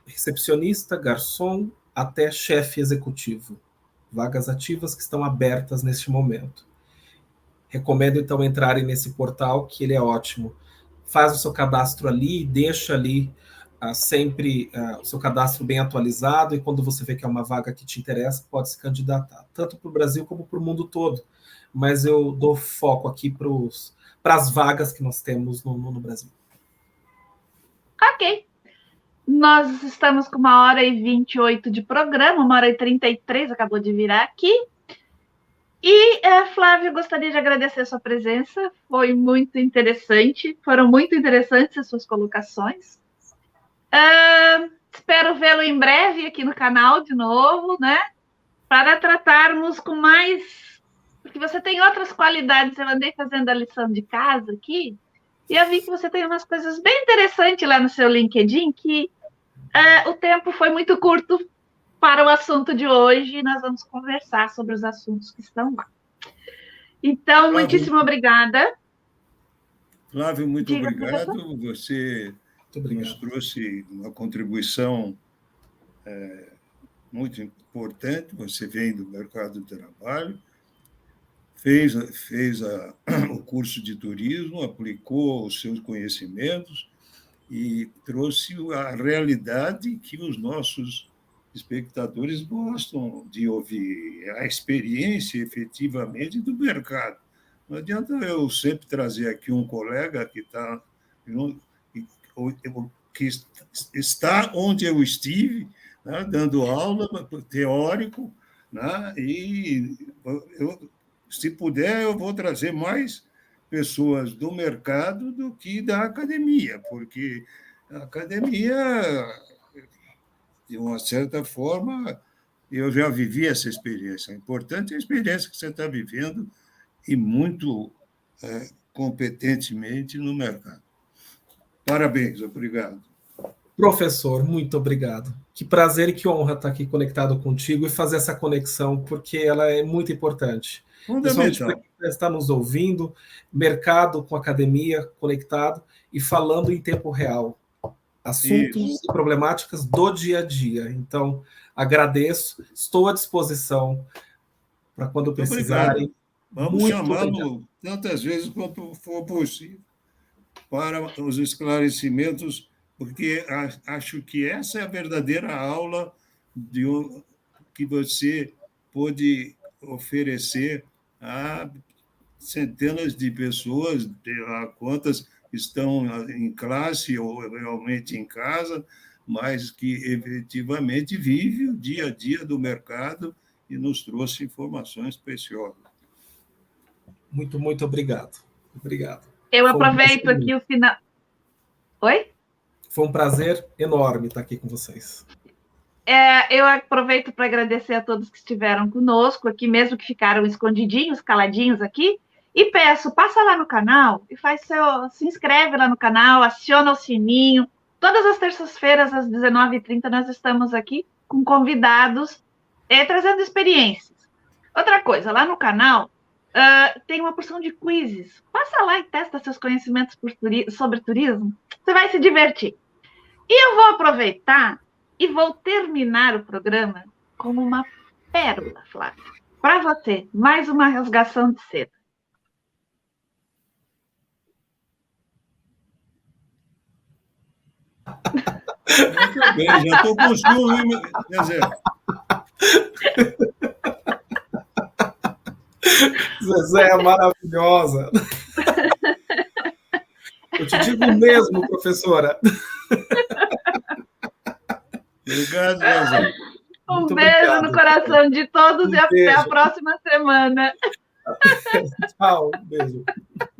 recepcionista, garçom, até chefe executivo. Vagas ativas que estão abertas neste momento. Recomendo, então, entrarem nesse portal, que ele é ótimo. Faz o seu cadastro ali, deixa ali sempre o seu cadastro bem atualizado, e quando você vê que é uma vaga que te interessa, pode se candidatar, tanto para o Brasil como para o mundo todo. Mas eu dou foco aqui para as vagas que nós temos no Brasil. Ok. Nós estamos com 1h28 de programa, 1h33, acabou de virar aqui. E, Flávio, gostaria de agradecer a sua presença, foi muito interessante, foram muito interessantes as suas colocações. Espero vê-lo em breve aqui no canal de novo, né? Para tratarmos com mais... Porque você tem outras qualidades, eu andei fazendo a lição de casa aqui, e eu vi que você tem umas coisas bem interessantes lá no seu LinkedIn, que o tempo foi muito curto para o assunto de hoje, e nós vamos conversar sobre os assuntos que estão lá. Então, Flávio, muitíssimo obrigada. Flávio, muito obrigado. Você nos trouxe uma contribuição muito importante. Você vem do mercado do trabalho, fez o curso de turismo, aplicou os seus conhecimentos e trouxe a realidade que os nossos espectadores gostam de ouvir, a experiência efetivamente do mercado. Não adianta eu sempre trazer aqui um colega que está onde eu estive, né, dando aula, teórico, né, e se puder, eu vou trazer mais pessoas do mercado do que da academia, porque a academia, de uma certa forma, eu já vivi essa experiência. É importante a experiência que você está vivendo e muito competentemente no mercado. Parabéns, obrigado. Professor, muito obrigado. Que prazer e que honra estar aqui conectado contigo e fazer essa conexão, porque ela é muito importante. Fundamental. Para quem está nos ouvindo, mercado com academia conectado e falando em tempo real. Assuntos e problemáticas do dia a dia. Então, agradeço, estou à disposição para quando precisarem. Vamos chamá-lo tantas vezes quanto for possível para os esclarecimentos, porque acho que essa é a verdadeira aula que você pode oferecer a centenas de pessoas, a quantas estão em classe ou realmente em casa, mas que efetivamente vive o dia a dia do mercado e nos trouxe informações preciosas. Muito, muito obrigado. Obrigado. Eu aproveito aqui o final. Oi? Foi um prazer enorme estar aqui com vocês. Eu aproveito para agradecer a todos que estiveram conosco aqui, mesmo que ficaram escondidinhos, caladinhos aqui, e peço, passa lá no canal e se inscreve lá no canal, aciona o sininho. Todas as terças-feiras, às 19h30, nós estamos aqui com convidados, trazendo experiências. Outra coisa, lá no canal tem uma porção de quizzes. Passa lá e testa seus conhecimentos sobre turismo. Você vai se divertir. E eu vou aproveitar e vou terminar o programa com uma pérola, Flávia. Para você, mais uma rasgação de seda. Muito bem, já estou com ciúme, Zezé. Zezé é maravilhosa. Eu te digo mesmo, professora. Obrigado, Zezé. Um beijo no coração de todos e até a próxima semana. Tchau, um beijo.